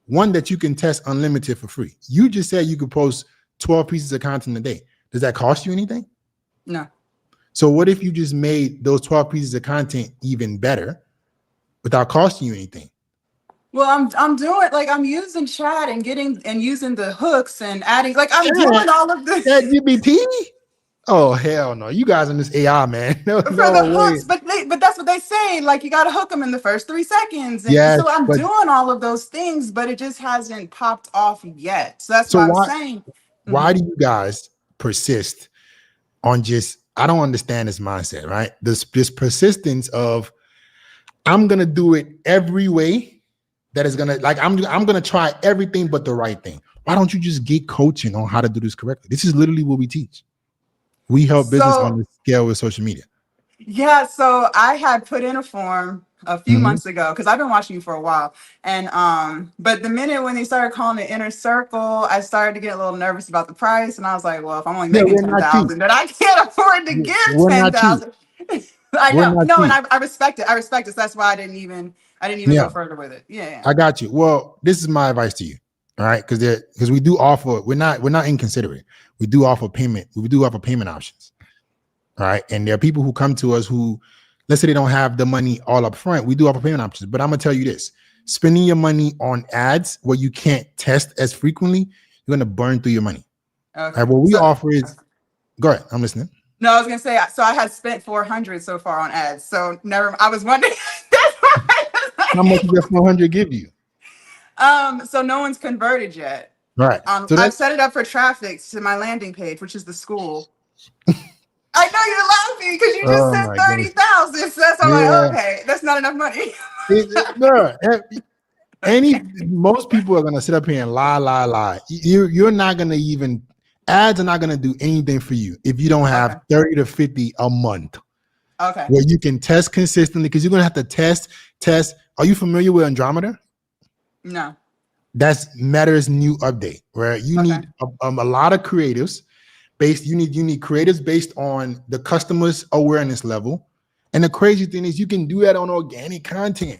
one that you can test unlimited for free. You just said you could post 12 pieces of content a day. Does that cost you anything? No. So what if you just made those 12 pieces of content even better without costing you anything? Well, I'm doing, like, I'm using chat and using the hooks and adding, like, I'm doing all of this. ChatGPT? Oh, hell no. You guys in this AI, man. No, For no the way. hooks, but that's what they say. Like, you got to hook them in the first 3 seconds. And Yes, so I'm but- doing all of those things, but it just hasn't popped off yet. So that's what I'm saying. Why do you guys persist on I don't understand this mindset, right? This persistence of, I'm going to do it every way that is going to, like, I'm going to try everything but the right thing. Why don't you just get coaching on how to do this correctly? This is literally what we teach. We help business on the scale with social media. Yeah, so I had put in a form a few months ago because I've been watching you for a while. And but the minute when they started calling it Inner Circle, I started to get a little nervous about the price. And I was like, well, if I'm only making 10,000, then I can't afford to give 10,000. I know. No, and I respect it. So that's why I didn't even go further with it. Yeah. I got you. Well, this is my advice to you. All right. Because we do offer, we're not inconsiderate. We do offer payment. We do offer payment options. All right. And there are people who come to us who, let's say they don't have the money all up front. We do offer payment options. But I'm going to tell you this, spending your money on ads where you can't test as frequently, you're going to burn through your money. Okay. All right, what we offer is, go ahead. I'm listening. No, I was gonna say, so I had spent 400 so far on ads. So never. I was wondering. That's why I was like, How much does that 400 give you? So no one's converted yet. Right. So I've that's set it up for traffic to my landing page, which is the school. I know you're laughing because you just Oh said my goodness. 30,000. So that's I'm Yeah. like, okay, that's not enough money. no, most people are gonna sit up here and lie. You're not gonna even ads are not gonna do anything for you if you don't have Okay. 30 to 50 a month Okay. where you can test consistently because you're gonna have to test. Are you familiar with Andromeda? No. That's Meta's new update where you Okay. need a lot of creatives you need creatives based on the customer's awareness level. And the crazy thing is you can do that on organic content.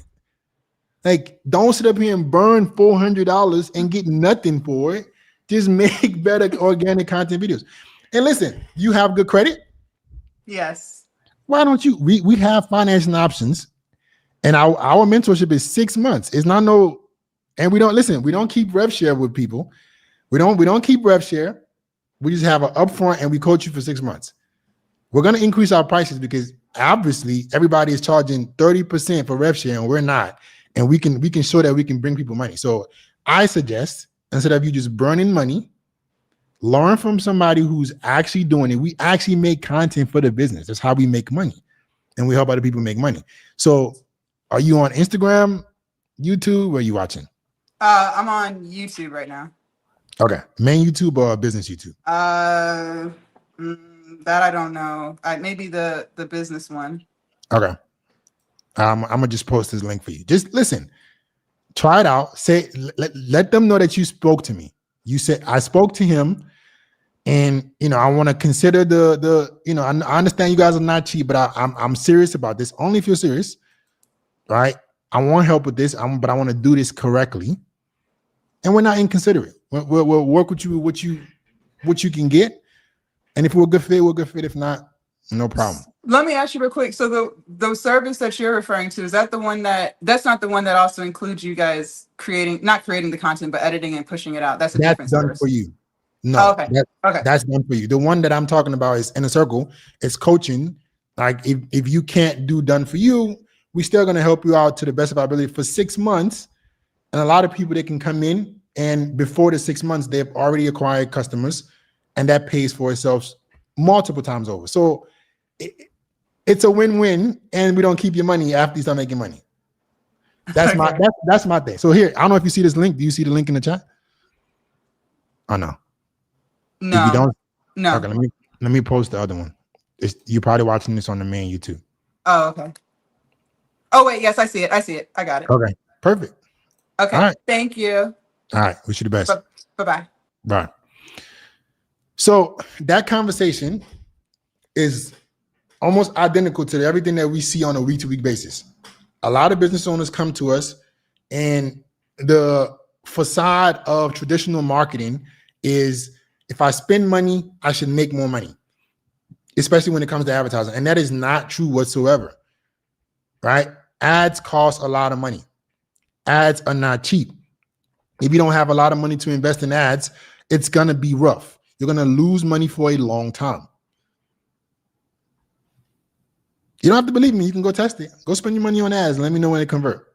Like, don't sit up here and burn $400 and get nothing for it. Just make better organic content videos. And listen, you have good credit. Yes. Why don't you? We have financing options, and our mentorship is 6 months. It's not no, and we don't keep rev share with people. We don't keep rev share. We just have an upfront and we coach you for 6 months. We're going to increase our prices because obviously everybody is charging 30% for rev share and we're not. And we can show that we can bring people money. So I suggest instead of you just burning money, learn from somebody who's actually doing it. We actually make content for the business. That's how we make money. And we help other people make money. So are you on Instagram, YouTube? Where are you watching? I'm on YouTube right now. Okay. Main YouTube or business YouTube? That I don't know. Maybe the business one. Okay. I'm gonna just post this link for you. Just listen, try it out. Say, let them know that you spoke to me. You said I spoke to him, and I want to consider the. I understand you guys are not cheap, but I'm serious about this. Only if you're serious, right? I want help with this. But I want to do this correctly, and we're not inconsiderate. We'll work with you what you can get, and if we're a good fit, we're a good fit. If not, no problem. Let me ask you real quick. So the service that you're referring to, is that the one that's not the one that also includes you guys not creating the content, but editing and pushing it out? That's That's different done service. for you. No, Oh, okay. Okay. That's done for you. The one that I'm talking about is Inner Circle. It's coaching. Like if you can't do done for you, we're still gonna help you out to the best of our ability for 6 months. And a lot of people, they can come in and before the 6 months, they've already acquired customers, and that pays for itself multiple times over. So it's a win-win, and we don't keep your money after you start making money. That's my that's my thing. So here, I don't know if you see this link. Do you see the link in the chat? Oh no. No. If you don't, No. okay, let me post the other one. You're probably watching this on the main YouTube. Oh, okay. Oh wait, yes, I see it. I got it. Okay, perfect. Okay. All right. Thank you. All right, wish you the best. Bye-bye. Right. So that conversation is almost identical to everything that we see on a week-to-week basis. A lot of business owners come to us, and the facade of traditional marketing is if I spend money, I should make more money, especially when it comes to advertising. And that is not true whatsoever, right? Ads cost a lot of money. Ads are not cheap. If you don't have a lot of money to invest in ads, it's going to be rough. You're going to lose money for a long time. You don't have to believe me. You can go test it. Go spend your money on ads. Let me know when it convert.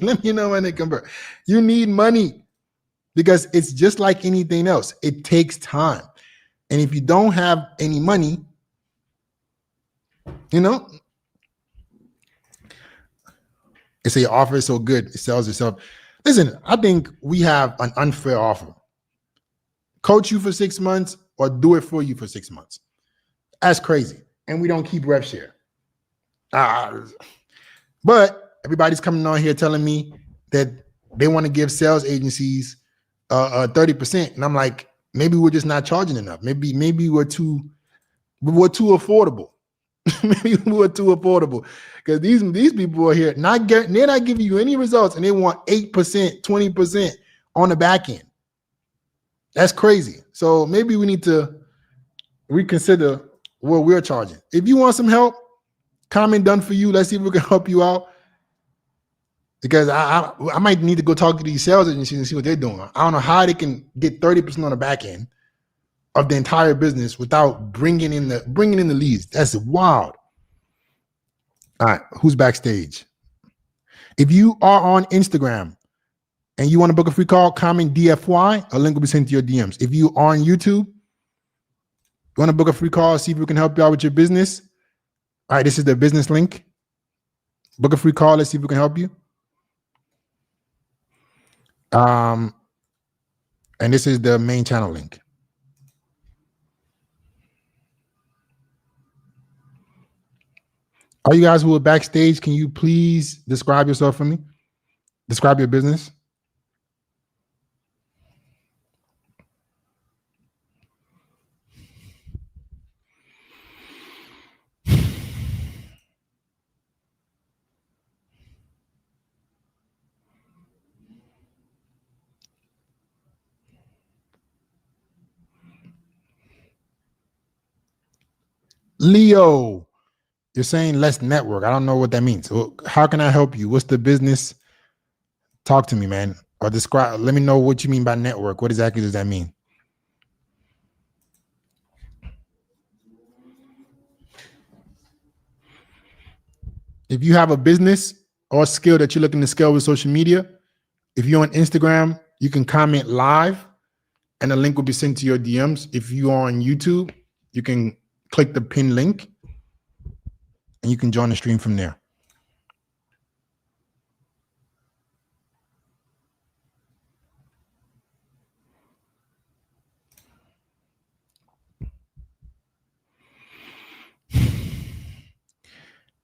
Let me know when it convert. You need money because it's just like anything else. It takes time. And if you don't have any money, they say your offer is so good, it sells itself. Listen, I think we have an unfair offer. Coach you for 6 months or do it for you for 6 months. That's crazy. And we don't keep rev share. But everybody's coming on here telling me that they want to give sales agencies 30%. And I'm like, maybe we're just not charging enough. Maybe we're too affordable. Maybe we're too affordable. Because these people are here, they're not giving you any results, and they want 8%, 20% on the back end. That's crazy. So maybe we need to reconsider what we're charging. If you want some help, comment done for you. Let's see if we can help you out. Because I might need to go talk to these sales agencies and see what they're doing. I don't know how they can get 30% on the back end of the entire business without bringing in the leads. That's wild. All right, who's backstage? If you are on Instagram and you want to book a free call, comment DFY. A link will be sent to your DMs. If you are on YouTube, you want to book a free call, see if we can help you out with your business. All right, this is the business link. Book a free call. Let's see if we can help you. And this is the main channel link. All you guys who are backstage, can you please describe yourself for me? Describe your business. Leo, you're saying let's network. I don't know what that means. Well, how can I help you? What's the business? Talk to me, man. Or describe, let me know what you mean by network. What exactly does that mean? If you have a business or skill that you're looking to scale with social media, if you're on Instagram, you can comment live and the link will be sent to your DMs. If you are on YouTube, you can click the pin link and you can join the stream from there.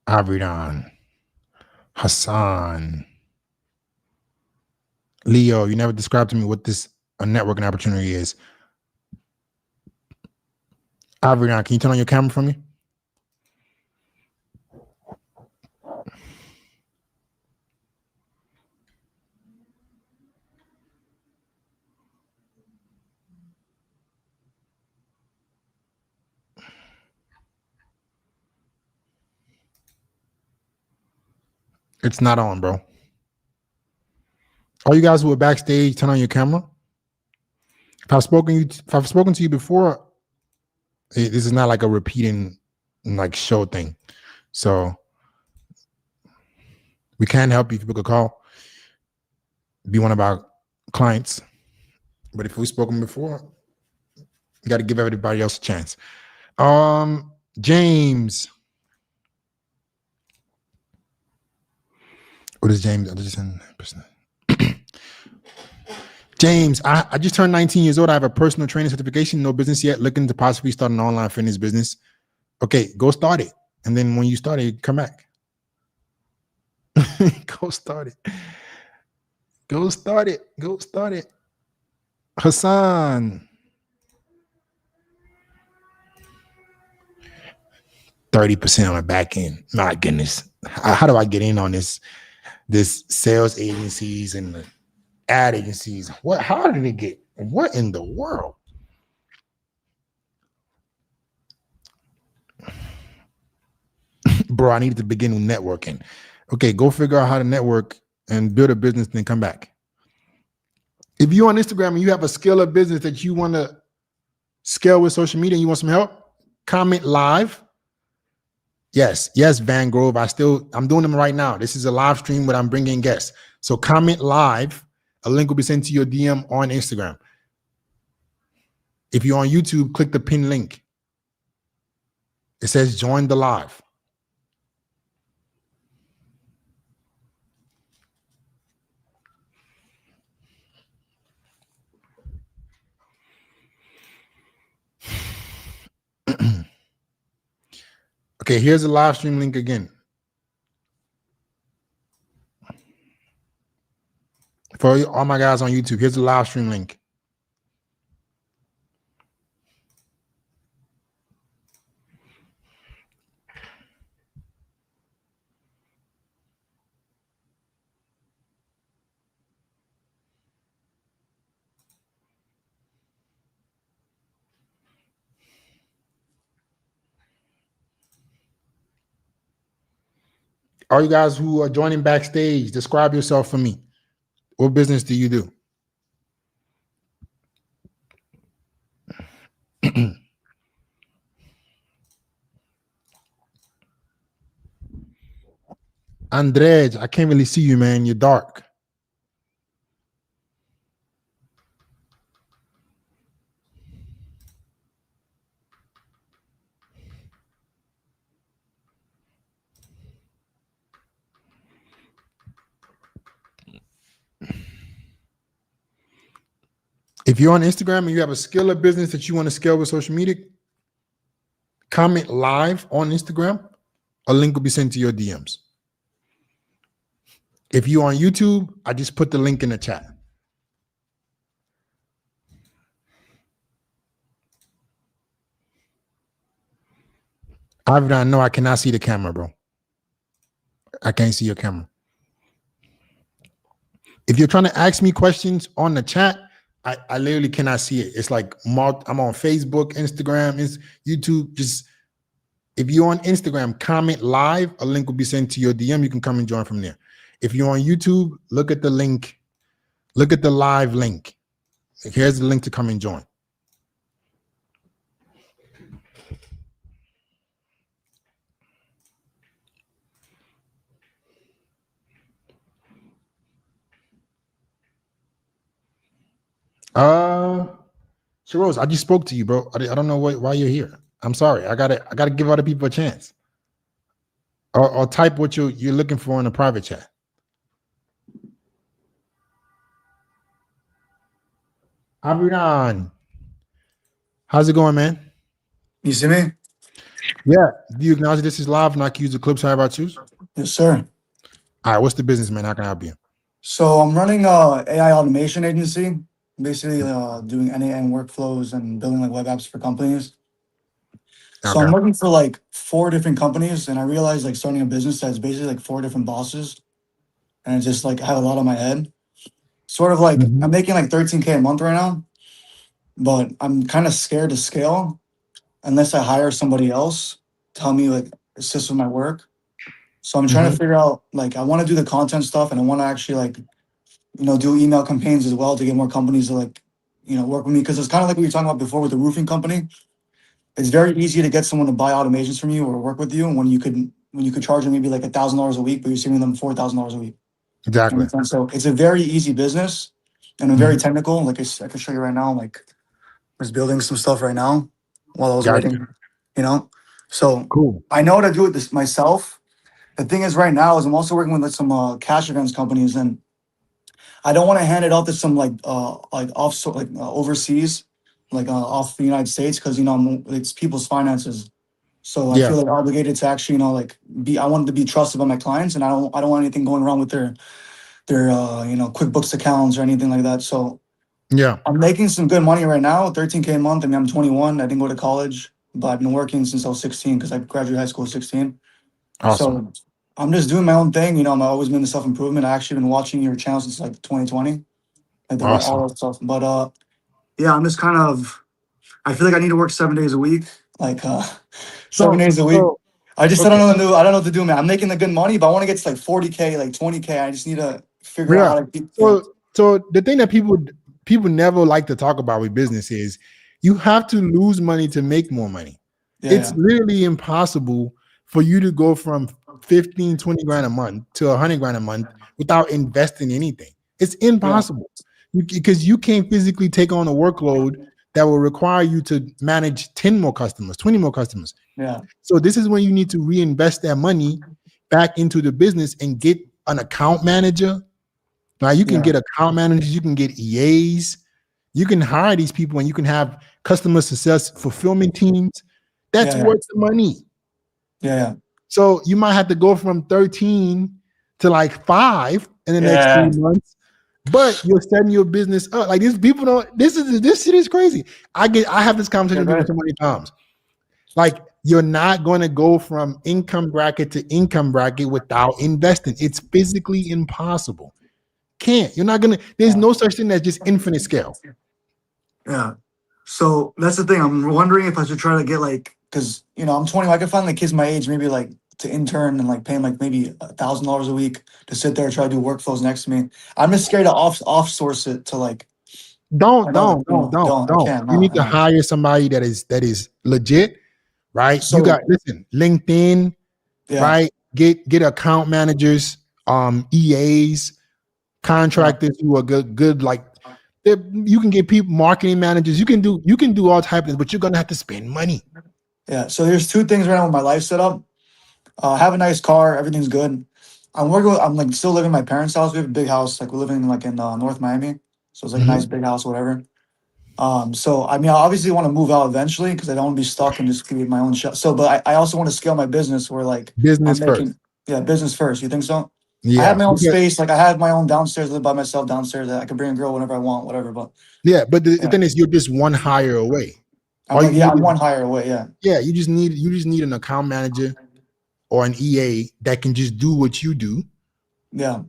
Avidan, Hassan, Leo, you never described to me what this a networking opportunity is. Avidan, can you turn on your camera for me? It's not on, bro. All you guys who are backstage, turn on your camera. If I've spoken to you before, this is not like a repeating like show thing. So we can help you if you book a call. Be one of our clients. But if we've spoken before, you got to give everybody else a chance. James. What is James? James, I just turned 19 years old. I have a personal training certification, no business yet, looking to possibly start an online fitness business. Okay, go start it. And then when you start it, come back. Go start it. Go start it. Go start it. Hassan. 30% on the back end. My goodness. How do I get in on this sales agencies and the ad agencies? How did it get? What in the world? Bro, I needed to begin with networking. Okay, go figure out how to network and build a business, then come back. If you're on Instagram and you have a skill of business that you want to scale with social media and you want some help, comment live. Yes, Van Grove. I'm doing them right now. This is a live stream where I'm bringing guests. So comment live. A link will be sent to your DM on Instagram. If you're on YouTube, click the pin link. It says join the live. Okay, here's the live stream link again. For all my guys on YouTube, here's the live stream link. All you guys who are joining backstage, describe yourself for me. What business do you do? Andrej, I can't really see you, man. You're dark. If you're on Instagram and you have a skill or business that you want to scale with social media, comment live on Instagram. A link will be sent to your DMs. If you're on YouTube, I just put the link in the chat. Avidan, no, I cannot see the camera, bro. I can't see your camera. If you're trying to ask me questions on the chat, I literally cannot see it. It's like I'm on Facebook, Instagram, YouTube. Just if you're on Instagram, comment live. A link will be sent to your DM. You can come and join from there. If you're on YouTube, look at the link. Look at the live link. Here's the link to come and join. Shiroz, I just spoke to you, bro. I don't know why you're here. I'm sorry. I gotta give other people a chance. Or type what you're looking for in a private chat. Avidan, how's it going, man? You see me? Yeah. Do you acknowledge this is live and I can use the clips however I choose? Yes, sir. All right. What's the business, man? How can I help you? So I'm running a AI automation agency, basically doing end-to-end workflows and building like web apps for companies. So I'm Okay. working for like 4 different companies, and I realized like starting a business that's basically like 4 different bosses, and it's just like I have a lot on my head. Sort of like Mhm. I'm making like 13K a month right now, but I'm kind of scared to scale unless I hire somebody else to help me like assist with my work. So I'm trying to figure out like I want to do the content stuff, and I want to actually like do email campaigns as well to get more companies to like work with me, because it's kind of like what you were talking about before with the roofing company. It's very easy to get someone to buy automations from you or work with you when you could charge them maybe like $1,000 a week, but you're saving them $4,000 a week. Exactly. So it's a very easy business, and I'm very technical. Like I can show you right now. Like I was building some stuff right now while I was Gotcha. waiting. So Cool. I know how to do it this myself. The thing is, right now, is I'm also working with like some cash events companies, and I don't want to hand it off to some like overseas, like off the United States, because it's people's finances. So I Yeah. feel like obligated to actually I want to be trusted by my clients, and I don't want anything going wrong with their QuickBooks accounts or anything like that. So Yeah. I'm making some good money right now, 13K a month. I mean, I'm 21. I didn't go to college, but I've been working since I was 16 because I graduated high school at 16. Awesome. So I'm just doing my own thing. I'm always been in self-improvement. I actually been watching your channel since like 2020. Like Awesome. all that stuff. But yeah, I'm just kind of I feel like I need to work 7 days a week. Like 7 days a week. I just okay. I don't know what to do, man. I'm making the good money, but I want to get to like 40K, like 20K. I just need to figure out how to keep So the thing that people never like to talk about with business is you have to lose money to make more money. It's literally impossible for you to go from 15, 20 grand a month to 100 grand a month without investing anything. It's impossible because you can't physically take on a workload that will require you to manage 10 more customers, 20 more customers. Yeah. So this is when you need to reinvest that money back into the business and get an account manager. Now you can get account managers, you can get EAs, you can hire these people, and you can have customer success fulfillment teams. That's worth the money. Yeah. So you might have to go from 13 to like 5 in the next 3 months, but you're setting your business up. Like these people don't. This shit is crazy. I have this conversation with people so many times. Like you're not going to go from income bracket to income bracket without investing. It's physically impossible. Can't. You're not gonna. There's no such thing as just infinite scale. Yeah. So that's the thing. I'm wondering if I should try to get like, because I'm 20. I can find like kids my age, maybe like to intern and like pay them like maybe $1,000 a week to sit there and try to do workflows next to me. I'm just scared to offsource it to like don't. I can't. You need to No. hire somebody that is legit, right? So- You got listen, LinkedIn, Yeah. right? Get account managers, EAs, contractors who are good like you can get people, marketing managers. You can do all types of things, but you're gonna have to spend money. Yeah. So there's two things right now with my life set up. I have a nice car. Everything's good. I'm like still living in my parents' house. We have a big house. Like we're living like in North Miami. So it's like a nice big house, whatever. So I mean, I obviously want to move out eventually because I don't want to be stuck and just create my own shop. So, but I also want to scale my business where like Business I'm making, business first. You think so? Yeah, I have my own because- space. Like I have my own downstairs, live by myself downstairs. That I can bring a girl whenever I want, whatever. But yeah, but the Yeah. thing is, you're just one hire away. I'm All like, you yeah, need I'm is- one hire away. Yeah. Yeah, you just need an account manager or an EA that can just do what you do, Yeah.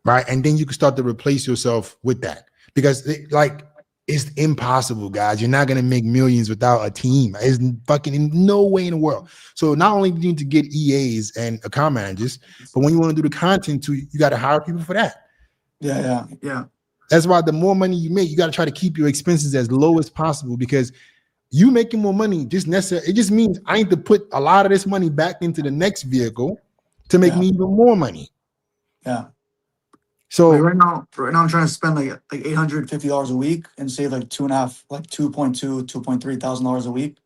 right? And then you can start to replace yourself with that because it's impossible, guys. You're not gonna make millions without a team. It's fucking in no way in the world. So not only do you need to get EAs and account managers, but when you want to do the content too, you got to hire people for that. Yeah. That's why the more money you make, you got to try to keep your expenses as low as possible because you making more money it just means I need to put a lot of this money back into the next vehicle to make Yeah. me even more money. Yeah. So Like right now I'm trying to spend like $850 a week and save like $2.3 thousand a week.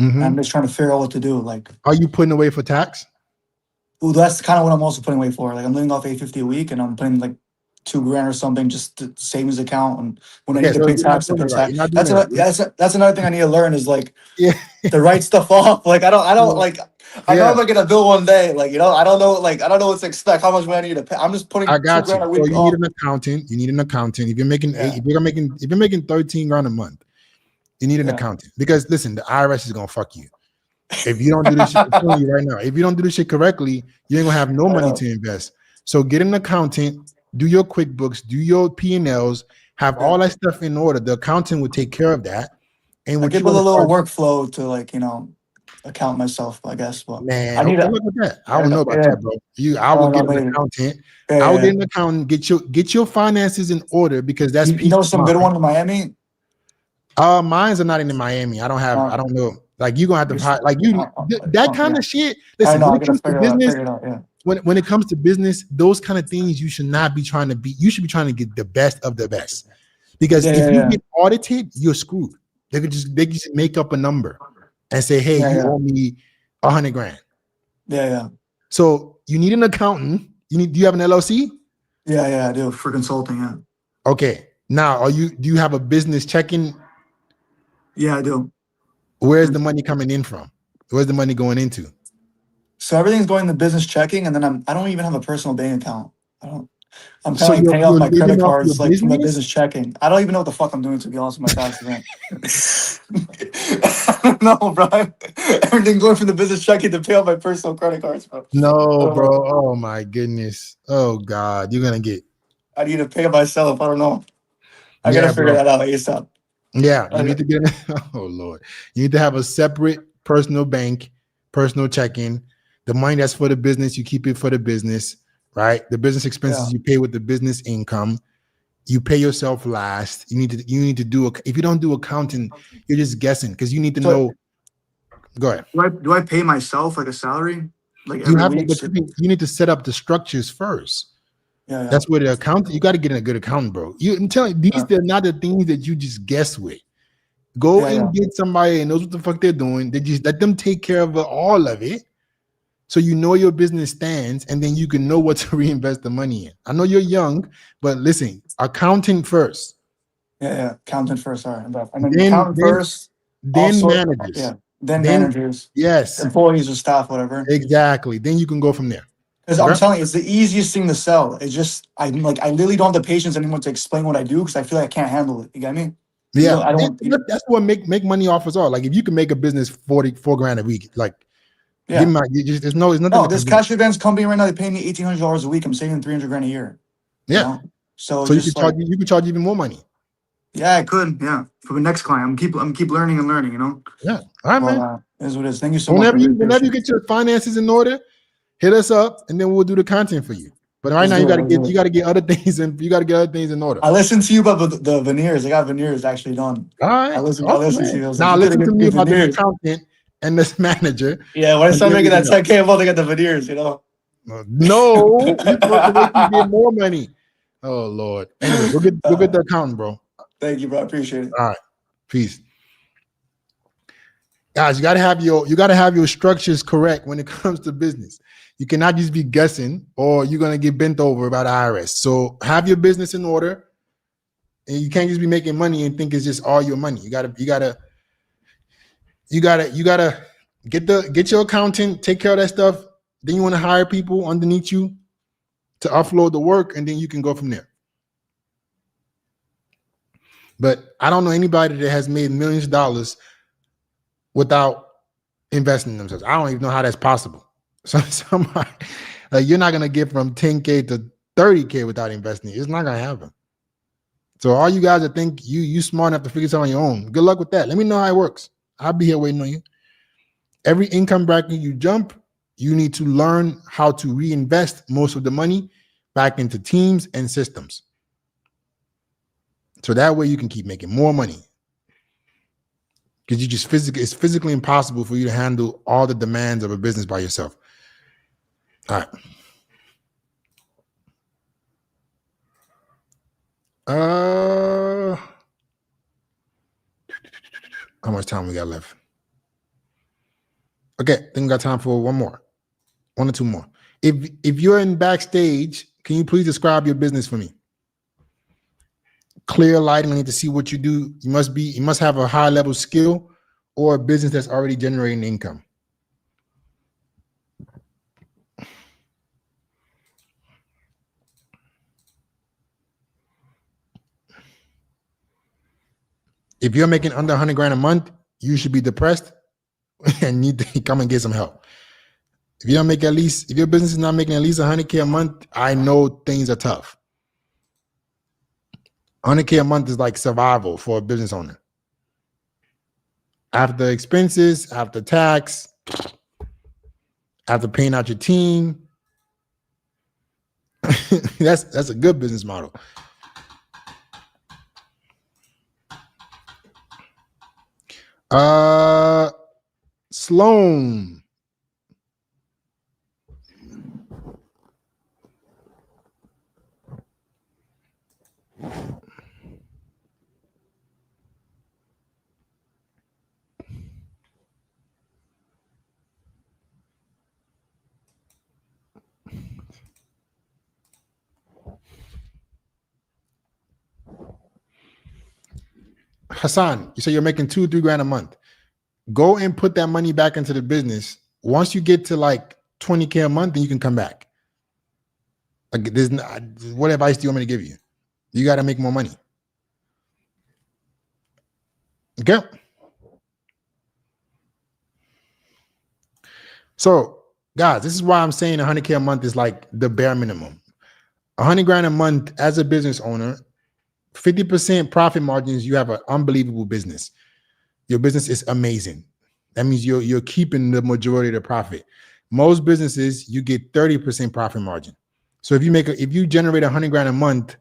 mhm. And I'm just trying to figure out what to do. Like, Are you putting away for tax? ooh, that's kind of what I'm also putting away for. Like I'm living off $850 a week and I'm putting like $2,000 or something just to savings account. And when I Okay, need to so pay you're not tax, I doing pay it right. tax. You're not doing That's another thing I need to learn is like Yeah. to write stuff off. Like I don't like I know Yeah. I'm gonna get a bill one day. Like, I don't know what to expect, how much money I need to pay. I'm just putting I got you. $2,000 a So week you off. need an accountant. You need an accountant. If you're making Yeah. if you're making 13 grand a month, you need an Yeah. accountant because listen, the IRS is gonna fuck you. If you don't do this shit, I'm telling you right now, if you don't do this shit correctly, you ain't gonna have no I money know. to invest. So get an accountant, do your QuickBooks, do your P&Ls, have Yeah. all that stuff in order. The accountant will take care of that. And I what give you it a want little to workflow to like, account myself, I guess. But man, I need okay, a look at that. I don't know about yeah. that, bro. I will No, get an maybe. accountant. Yeah, I will yeah. get an accountant. Get your finances in order because that's You know peace of some good mind. one in Miami? Mines are not in Miami. I don't know. Like you gonna have to Just- hire that kind yeah. of shit. I Listen, know, when I it gotta comes to figure business, it out. Yeah. when it comes to business, those kind of things you should not be trying to be. You should be trying to get the best of the best. Because Yeah, if yeah, you yeah. get audited, you're screwed. They could just make up a number and say, hey, Yeah, you yeah. owe me 100 grand. Yeah. So you need an accountant. Do you have an LLC? Yeah, I do for consulting, yeah. Okay. Now do you have a business checking? Yeah, I do. Where's the money coming in from? Where's the money going into? So everything's going to business checking, and then I don't even have a personal bank account. I'm So kind of you're- paying off you're my living credit off cards your like from the business? business checking. I don't even know what the fuck I'm doing, to be honest with my taxes. I don't know, bro. Everything going from the business checking to pay off my personal credit cards, bro. No, bro. Oh my goodness. Oh God. You're gonna get I need to pay myself. I don't know. I gotta figure bro. that out ASAP. Yeah, you Okay. need to get oh Lord. You need to have a separate personal bank, personal checking. The money that's for the business, you keep it for the business, right? The business expenses Yeah. you pay with the business income. You pay yourself last. You need to do if you don't do accounting, you're just guessing because you need to So- know. Go ahead. Do I pay myself like a salary? Like You every have to, week? but you need to set up the structures first. Yeah. That's where the accountant, you got to get in a good accountant, bro. I'm telling you, these Yeah. are not the things that you just guess with. Go Yeah, and get somebody that knows what the fuck they're doing. They just let them take care of all of it. So you know your business stands, and then you can know what to reinvest the money in. I know you're young, but listen, accounting first, Yeah. Accountant first, sorry. And then Then- accountant then- first. then also- managers. Yeah. Then Then- managers, Yes, employees or staff, whatever. exactly. Then you can go from there. Because I'm Okay. telling you, it's the easiest thing to sell. It's just I literally don't have the patience anymore to explain what I do because I feel like I can't handle it. You get me? You Yeah, know, I don't- that's what make money offers are. Like if you can make a business 44 grand a week, like Yeah. give 'em out, there's nothing. No, to this convince. cash advance company right now, they pay me $1,800 a week. I'm saving 300 grand a year. you Yeah. know? So, So you just can charge you can charge even more money. yeah, I could. Yeah. For the next client. I'm keep learning and learning, you know? Yeah. All right, Well, man. it is what it is. Thank you so Whenever much. I you really whenever you appreciate get your finances in order, hit us up and then we'll do the content for you. it. But right Let's now do you it, gotta let's do get it. you gotta get other things and you gotta get other things in order. I listened to you about the veneers. I got veneers actually done. All right. I listened Oh, to you. man. I was like, Now you gotta listen to get me the about this veneers. accountant and this manager. Yeah, when I and start making that everything else. 10K, I'm about to get the veneers, you know. No, you're supposed to wait to get more money. Oh Lord. Anyway, go get the accountant, bro. Thank you, bro. I appreciate it. All right. Peace. Guys, you gotta have your structures correct when it comes to business. You cannot just be guessing or you're gonna get bent over by the IRS. So have your business in order, and you can't just be making money and think it's just all your money. You gotta get your accountant, take care of that stuff. Then you want to hire people underneath you to offload the work, and then you can go from there. But I don't know anybody that has made millions of dollars without investing in themselves. I don't even know how that's possible. So somebody, like, you're not gonna get from 10K to 30K without investing. It's not gonna happen. So all you guys that think you smart enough to figure this out on your own, good luck with that. Let me know how it works. I'll be here waiting on you. Every income bracket you jump, you need to learn how to reinvest most of the money back into teams and systems. So that way you can keep making more money. Because it's physically impossible for you to handle all the demands of a business by yourself. All right. How much time we got left? Okay, I think we got time for one or two more. If you're in backstage, can you please describe your business for me? Clear lighting, I need to see what you do. You must have a high level skill or a business that's already generating income. If you're making under 100 grand a month, you should be depressed and need to come and get some help. If you don't make if your business is not making at least 100K a month, I know things are tough. 100K a month is like survival for a business owner. After expenses, after tax, after paying out your team, that's a good business model. Sloan. Hassan, you say you're making 2-3 grand a month. Go and put that money back into the business. Once you get to like 20K a month, then you can come back. Like, what advice do you want me to give you? You got to make more money. Okay. So, guys, this is why I'm saying 100K a month is like the bare minimum. 100 grand a month as a business owner, 50% profit margins, you have an unbelievable business. Your business is amazing. That means you're keeping the majority of the profit. Most businesses, you get 30% profit margin. So if you generate 100 grand a month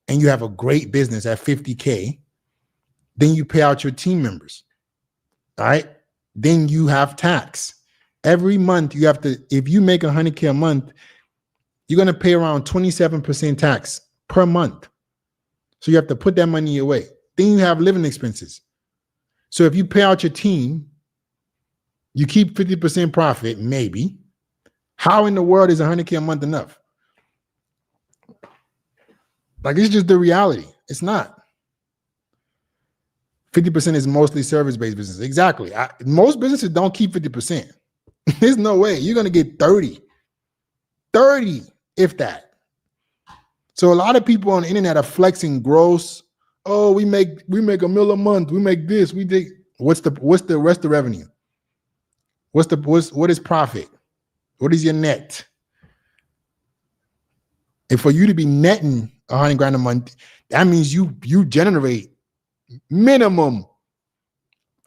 and you have a great business at 50K, then you pay out your team members. All right. Then you have tax. Every month you have to, if you make 100K a month, you're going to pay around 27% tax per month. So you have to put that money away. Then you have living expenses. So if you pay out your team, you keep 50% profit, maybe. How in the world is 100K a month enough? Like, it's just the reality. It's not. 50% is mostly service-based business. Exactly. Most businesses don't keep 50%. There's no way. You're going to get 30. 30, if that. So a lot of people on the internet are flexing gross. Oh, we make $1 million a month. We make this. We did. What's the rest of revenue? What is profit? What is your net? And for you to be netting 100 grand a month, that means you generate minimum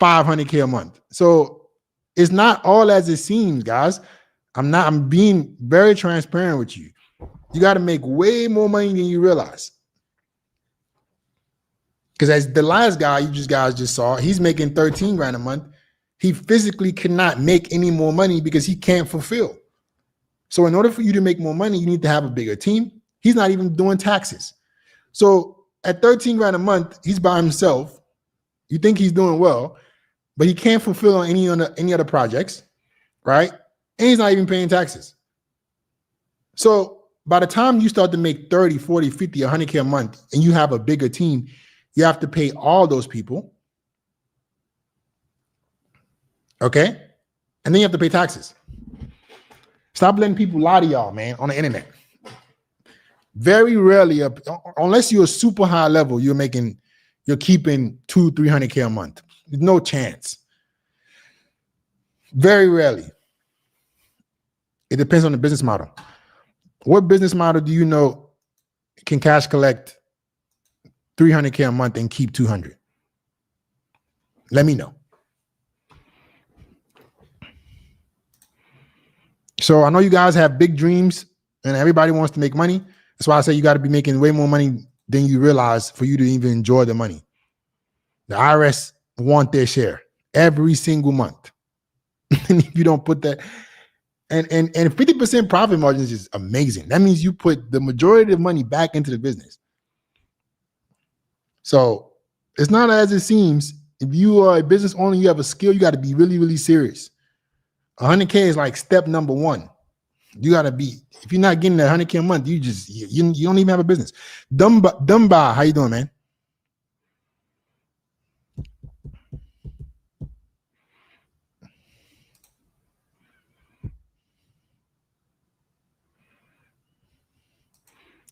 500K a month. So it's not all as it seems, guys. I'm being very transparent with you. You got to make way more money than you realize. Because as the last guy you guys just saw, he's making 13 grand a month. He physically cannot make any more money because he can't fulfill. So in order for you to make more money, you need to have a bigger team. He's not even doing taxes. So at 13 grand a month, he's by himself. You think he's doing well, but he can't fulfill on any other projects, right? And he's not even paying taxes. So by the time you start to make 30, 40, 50, 100K a month, and you have a bigger team, you have to pay all those people. Okay? And then you have to pay taxes. Stop letting people lie to y'all, man, on the internet. Very rarely, unless you're a super high level, you're keeping 200-300K a month. There's no chance. Very rarely. It depends on the business model. What business model do you know can cash collect 300K a month and keep 200? Let me know. So I know you guys have big dreams and everybody wants to make money. That's why I say you got to be making way more money than you realize for you to even enjoy the money. The IRS want their share every single month. And if you don't put that, and 50% profit margins is amazing. That means you put the majority of the money back into the business. So it's not as it seems. If you are a business owner, you have a skill, you got to be really, really serious. 100K is like step number one. You got to be, if you're not getting that 100K a month, you don't even have a business. Dumba, how you doing, man?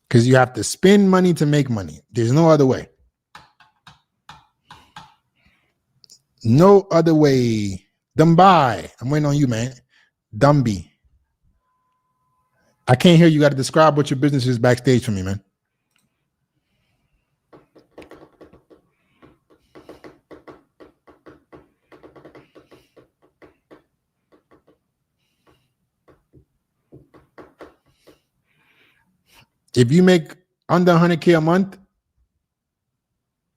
Because you have to spend money to make money. There's no other way. No other way. Dumbai. I'm waiting on you, man. Dumby. I can't hear you. Got to describe what your business is backstage for me, man. If you make under 100K a month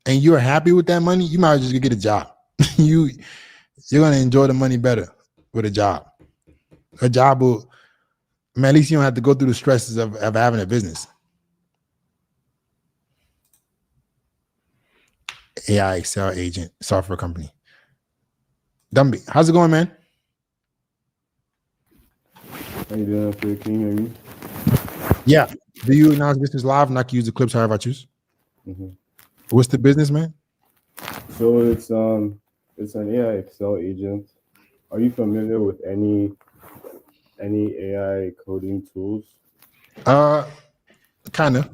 and you're happy with that money, you might as well just get a job. You're going to enjoy the money better with a job. A job will, man, at least you don't have to go through the stresses of having a business. AI Excel agent, software company. Dumby, how's it going, man? How you doing up there? Can you hear me? Yeah. Do you announce this is live and I can use the clips however I choose? Mm-hmm. What's the business, man? So it's an AI Excel agent. Are you familiar with any AI coding tools? Kind of.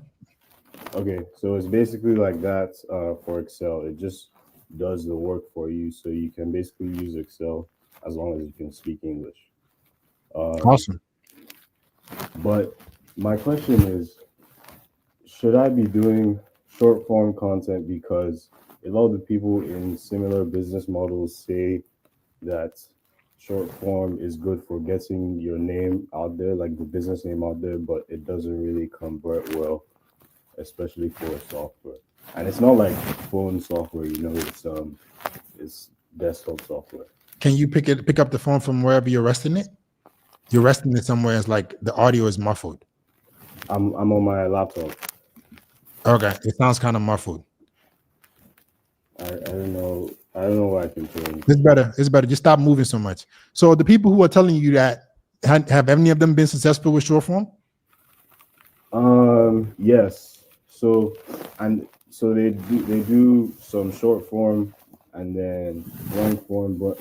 Okay, so it's basically like that for Excel. It just does the work for you, so you can basically use Excel as long as you can speak English. Awesome. But my question is, should I be doing short form content? Because a lot of the people in similar business models say that short form is good for getting your name out there, like the business name out there, but it doesn't really convert well, especially for software. And it's not like phone software, it's desktop software. Can you pick up the phone from wherever you're resting it? You're resting it somewhere. It's like the audio is muffled. I'm on my laptop. Okay, it sounds kind of muffled. I don't know what I can change. It's better. It's better. Just stop moving so much. So the people who are telling you that, have any of them been successful with short form? Yes. So they do some short form and then long form, but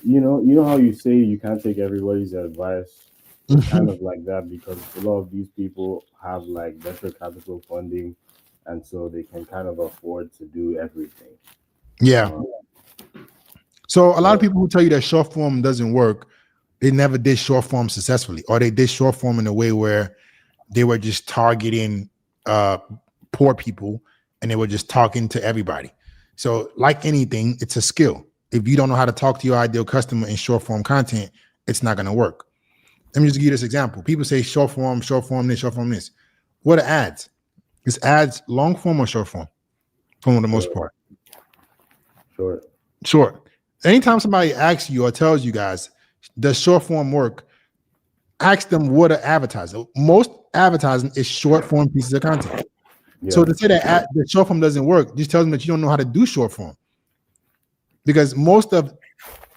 you know how you say you can't take everybody's advice. It's kind of like that, because a lot of these people have like venture capital funding, and so they can kind of afford to do everything. Yeah. So a lot of people who tell you that short form doesn't work, they never did short form successfully, or they did short form in a way where they were just targeting poor people and they were just talking to everybody. So like anything, it's a skill. If you don't know how to talk to your ideal customer in short form content, it's not going to work. Let me just give you this example. People say short form this, short form this. What are ads? Is ads long form or short form? For the most part. Sure. Short. Anytime somebody asks you or tells you guys, does short form work? Ask them what are advertising. Most advertising is short form pieces of content. Yeah. So to say that the short form doesn't work, just tells them that you don't know how to do short form. Because most of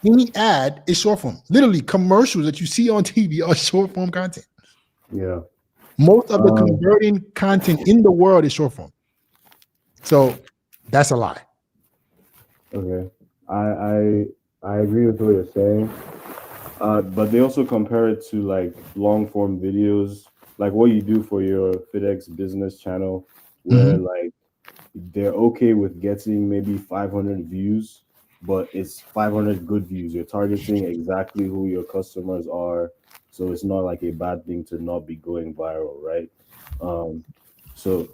any ad is short form. Literally, commercials that you see on TV are short form content. Yeah. Most of the converting content in the world is short form. So that's a lie. Okay. I agree with what you're saying. But they also compare it to like long form videos, like what you do for your FitX business channel, where like they're okay with getting maybe 500 views, but it's 500 good views. You're targeting exactly who your customers are, so it's not like a bad thing to not be going viral, right? So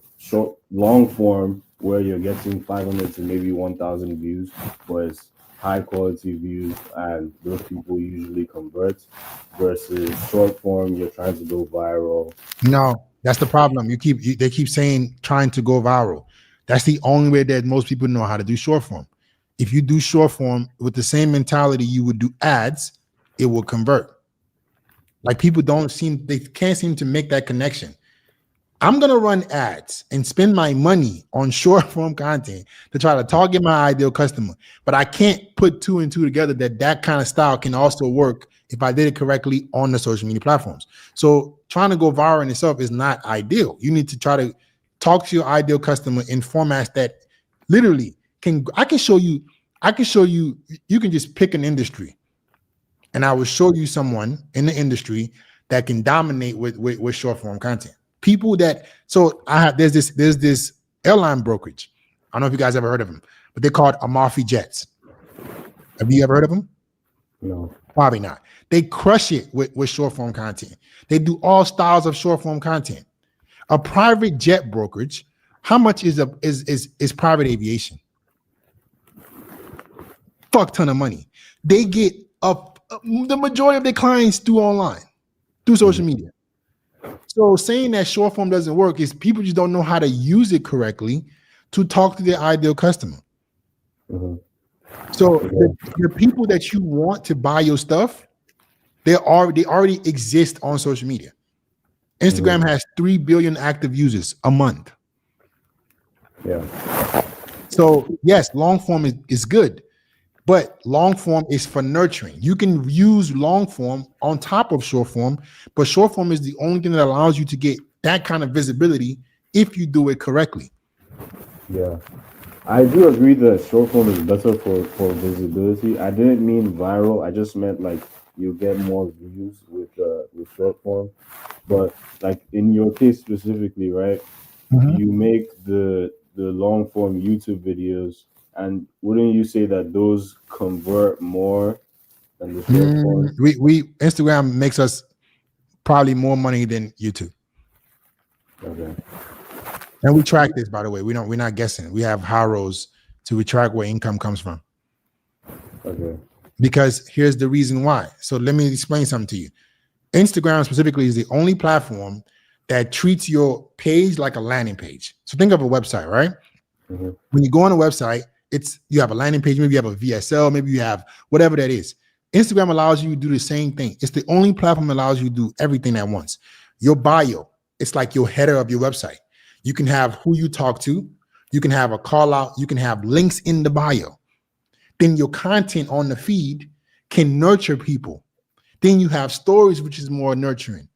long form where you're getting 500 to maybe 1,000 views, but it's high quality views and those people usually convert, versus short form you're trying to go viral. No, that's the problem. They keep saying trying to go viral. That's the only way that most people know how to do short form. If you do short form with the same mentality you would do ads, it will convert. Like people they can't seem to make that connection. I'm gonna run ads and spend my money on short form content to try to target my ideal customer, but I can't put two and two together that kind of style can also work if I did it correctly on the social media platforms. So trying to go viral in itself is not ideal. You need to try to talk to your ideal customer in formats that literally I can show you, you can just pick an industry and I will show you someone in the industry that can dominate with short form content. People that, so there's this airline brokerage. I don't know if you guys ever heard of them, but they're called Amalfi Jets. Have you ever heard of them? No. Probably not. They crush it with short form content. They do all styles of short form content. A private jet brokerage, how much is private aviation? Fuck ton of money. They get the majority of their clients through online, through social media. So saying that short form doesn't work is people just don't know how to use it correctly to talk to their ideal customer. So the people that you want to buy your stuff, they already exist on social media. Instagram has 3 billion active users a month. Yeah. So yes, long form is good, but long form is for nurturing. You can use long form on top of short form, but short form is the only thing that allows you to get that kind of visibility if you do it correctly. Yeah. I do agree that short form is better for visibility. I didn't mean viral. I just meant like you get more views with short form. But like in your case specifically, right? You make the long form YouTube videos, and wouldn't you say that those convert more than the short form? We Instagram makes us probably more money than YouTube. Okay. And we track this, by the way. We're not guessing. We have Harrows to track where income comes from. Okay. Because here's the reason why. So let me explain something to you. Instagram specifically is the only platform that treats your page like a landing page. So think of a website, right? When you go on a website, you have a landing page, maybe you have a VSL, maybe you have whatever that is. Instagram allows you to do the same thing. It's the only platform that allows you to do everything at once. Your bio, it's like your header of your website. You can have who you talk to. You can have a call out. You can have links in the bio. Then your content on the feed can nurture people. Then you have stories, which is more nurturing.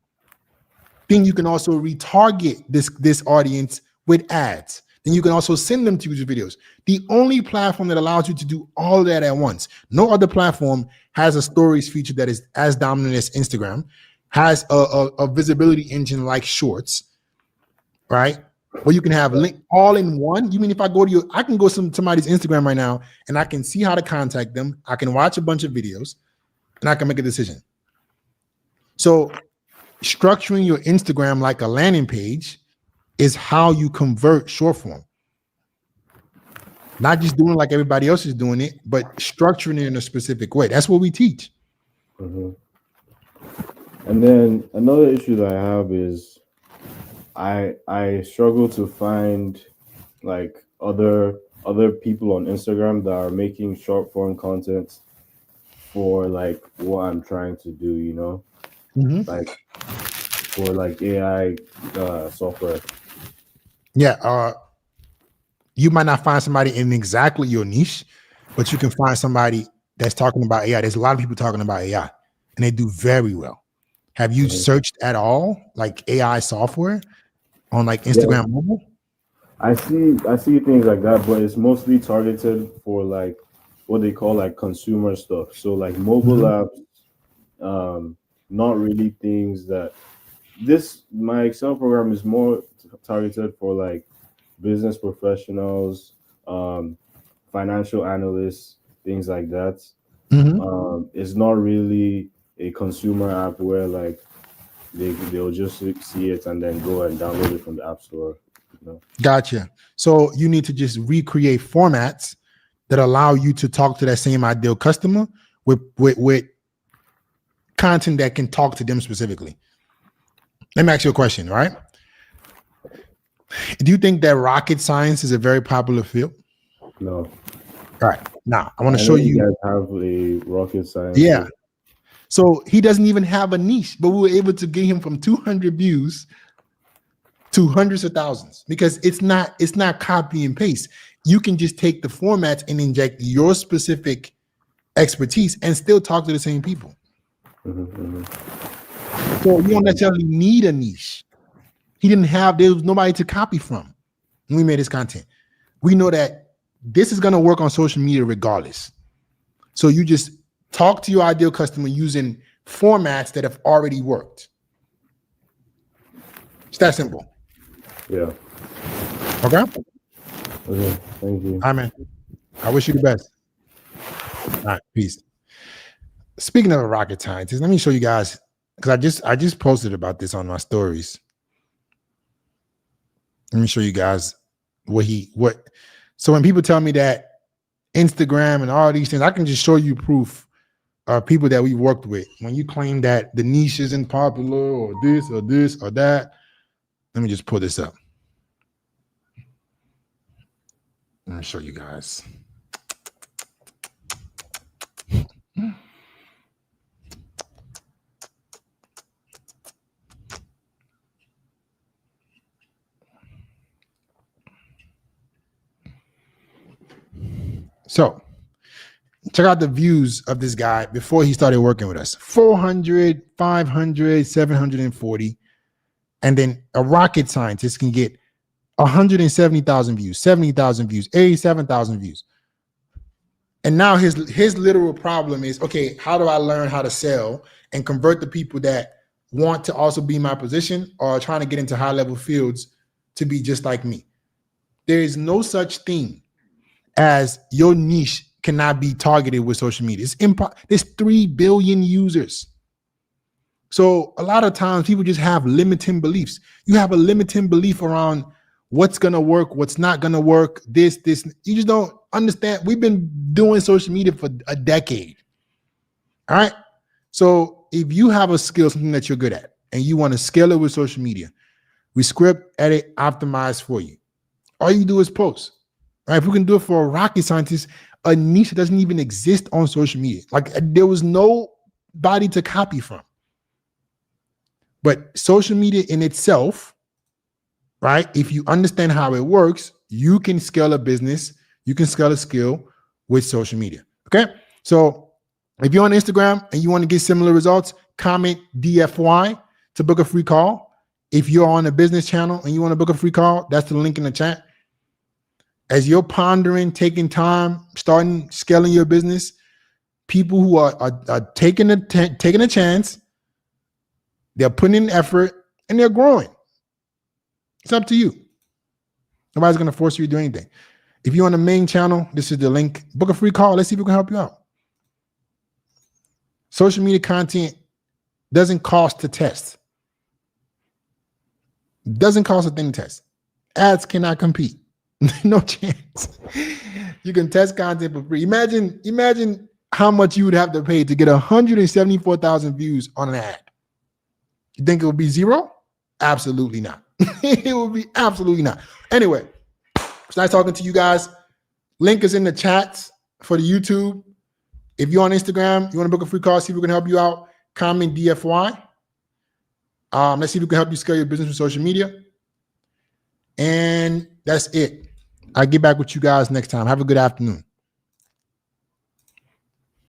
Then you can also retarget this audience with ads. Then you can also send them to YouTube videos. The only platform that allows you to do all of that at once. No other platform has a stories feature that is as dominant as Instagram, has a visibility engine like Shorts, right? Where you can have link all in one. You mean if I go to I can go to somebody's Instagram right now and I can see how to contact them. I can watch a bunch of videos and I can make a decision. So structuring your Instagram like a landing page is how you convert short form. Not just doing like everybody else is doing it, but structuring it in a specific way. That's what we teach. And then another issue that I have is I struggle to find like other people on Instagram that are making short form content for like what I'm trying to do, you know, like for like AI software. Yeah, you might not find somebody in exactly your niche, but you can find somebody that's talking about AI. There's a lot of people talking about AI, and they do very well. Have you searched at all, like AI software on like Instagram mobile? I see things like that, but it's mostly targeted for like what they call like consumer stuff. So like mobile apps, not really things that my Excel program is more targeted for like business professionals, financial analysts, things like that. It's not really a consumer app where like they'll just see it and then go and download it from the app store. You know? Gotcha. So you need to just recreate formats that allow you to talk to that same ideal customer with content that can talk to them specifically. Let me ask you a question, all right? Do you think that rocket science is a very popular field? No. All right. Now, I want to show you. Guys have a rocket science. Yeah. So he doesn't even have a niche, but we were able to get him from 200 views to hundreds of thousands because it's not copy and paste. You can just take the formats and inject your specific expertise and still talk to the same people. So you don't necessarily need a niche. There was nobody to copy from when we made this content. We know that this is going to work on social media regardless. So you just talk to your ideal customer using formats that have already worked. It's that simple. Yeah. Okay. Okay. Thank you. All right, man. I wish you the best. All right. Peace. Speaking of a rocket scientist, let me show you guys because I just posted about this on my stories. Let me show you guys what. So when people tell me that Instagram and all these things, I can just show you proof of people that we worked with. When you claim that the niche isn't popular or this or that, let me just pull this up. Let me show you guys. So check out the views of this guy before he started working with us. 400, 500, 740. And then a rocket scientist can get 170,000 views, 70,000 views, 87,000 views. And now his literal problem is, okay, how do I learn how to sell and convert the people that want to also be in my position or trying to get into high level fields to be just like me? There is no such thing as your niche cannot be targeted with social media. There's 3 billion users. So a lot of times people just have limiting beliefs. You have a limiting belief around what's going to work, what's not going to work, this. You just don't understand. We've been doing social media for a decade. All right. So if you have a skill, something that you're good at, and you want to scale it with social media, we script, edit, optimize for you. All you do is post. Right? If we can do it for a rocket scientist, a niche that doesn't even exist on social media. Like there was nobody to copy from. But social media in itself, right? If you understand how it works, you can scale a business, you can scale a skill with social media. Okay. So if you're on Instagram and you want to get similar results, comment DFY to book a free call. If you're on a business channel and you want to book a free call, that's the link in the chat. As you're pondering, taking time, starting scaling your business, people who are taking a chance, they're putting in effort and they're growing. It's up to you. Nobody's going to force you to do anything. If you're on the main channel, this is the link. Book a free call. Let's see if we can help you out. Social media content doesn't cost to test. Doesn't cost a thing to test. Ads cannot compete. No chance. You can test content for free. Imagine how much you would have to pay to get 174,000 views on an ad. You think it will be 0? Absolutely not. It will be absolutely not. Anyway, it's nice talking to you guys. Link is in the chats for the YouTube. If you're on Instagram, you want to book a free call, see if we can help you out, comment DFY. Let's see if we can help you scale your business with social media. And that's it. I'll get back with you guys next time. Have a good afternoon.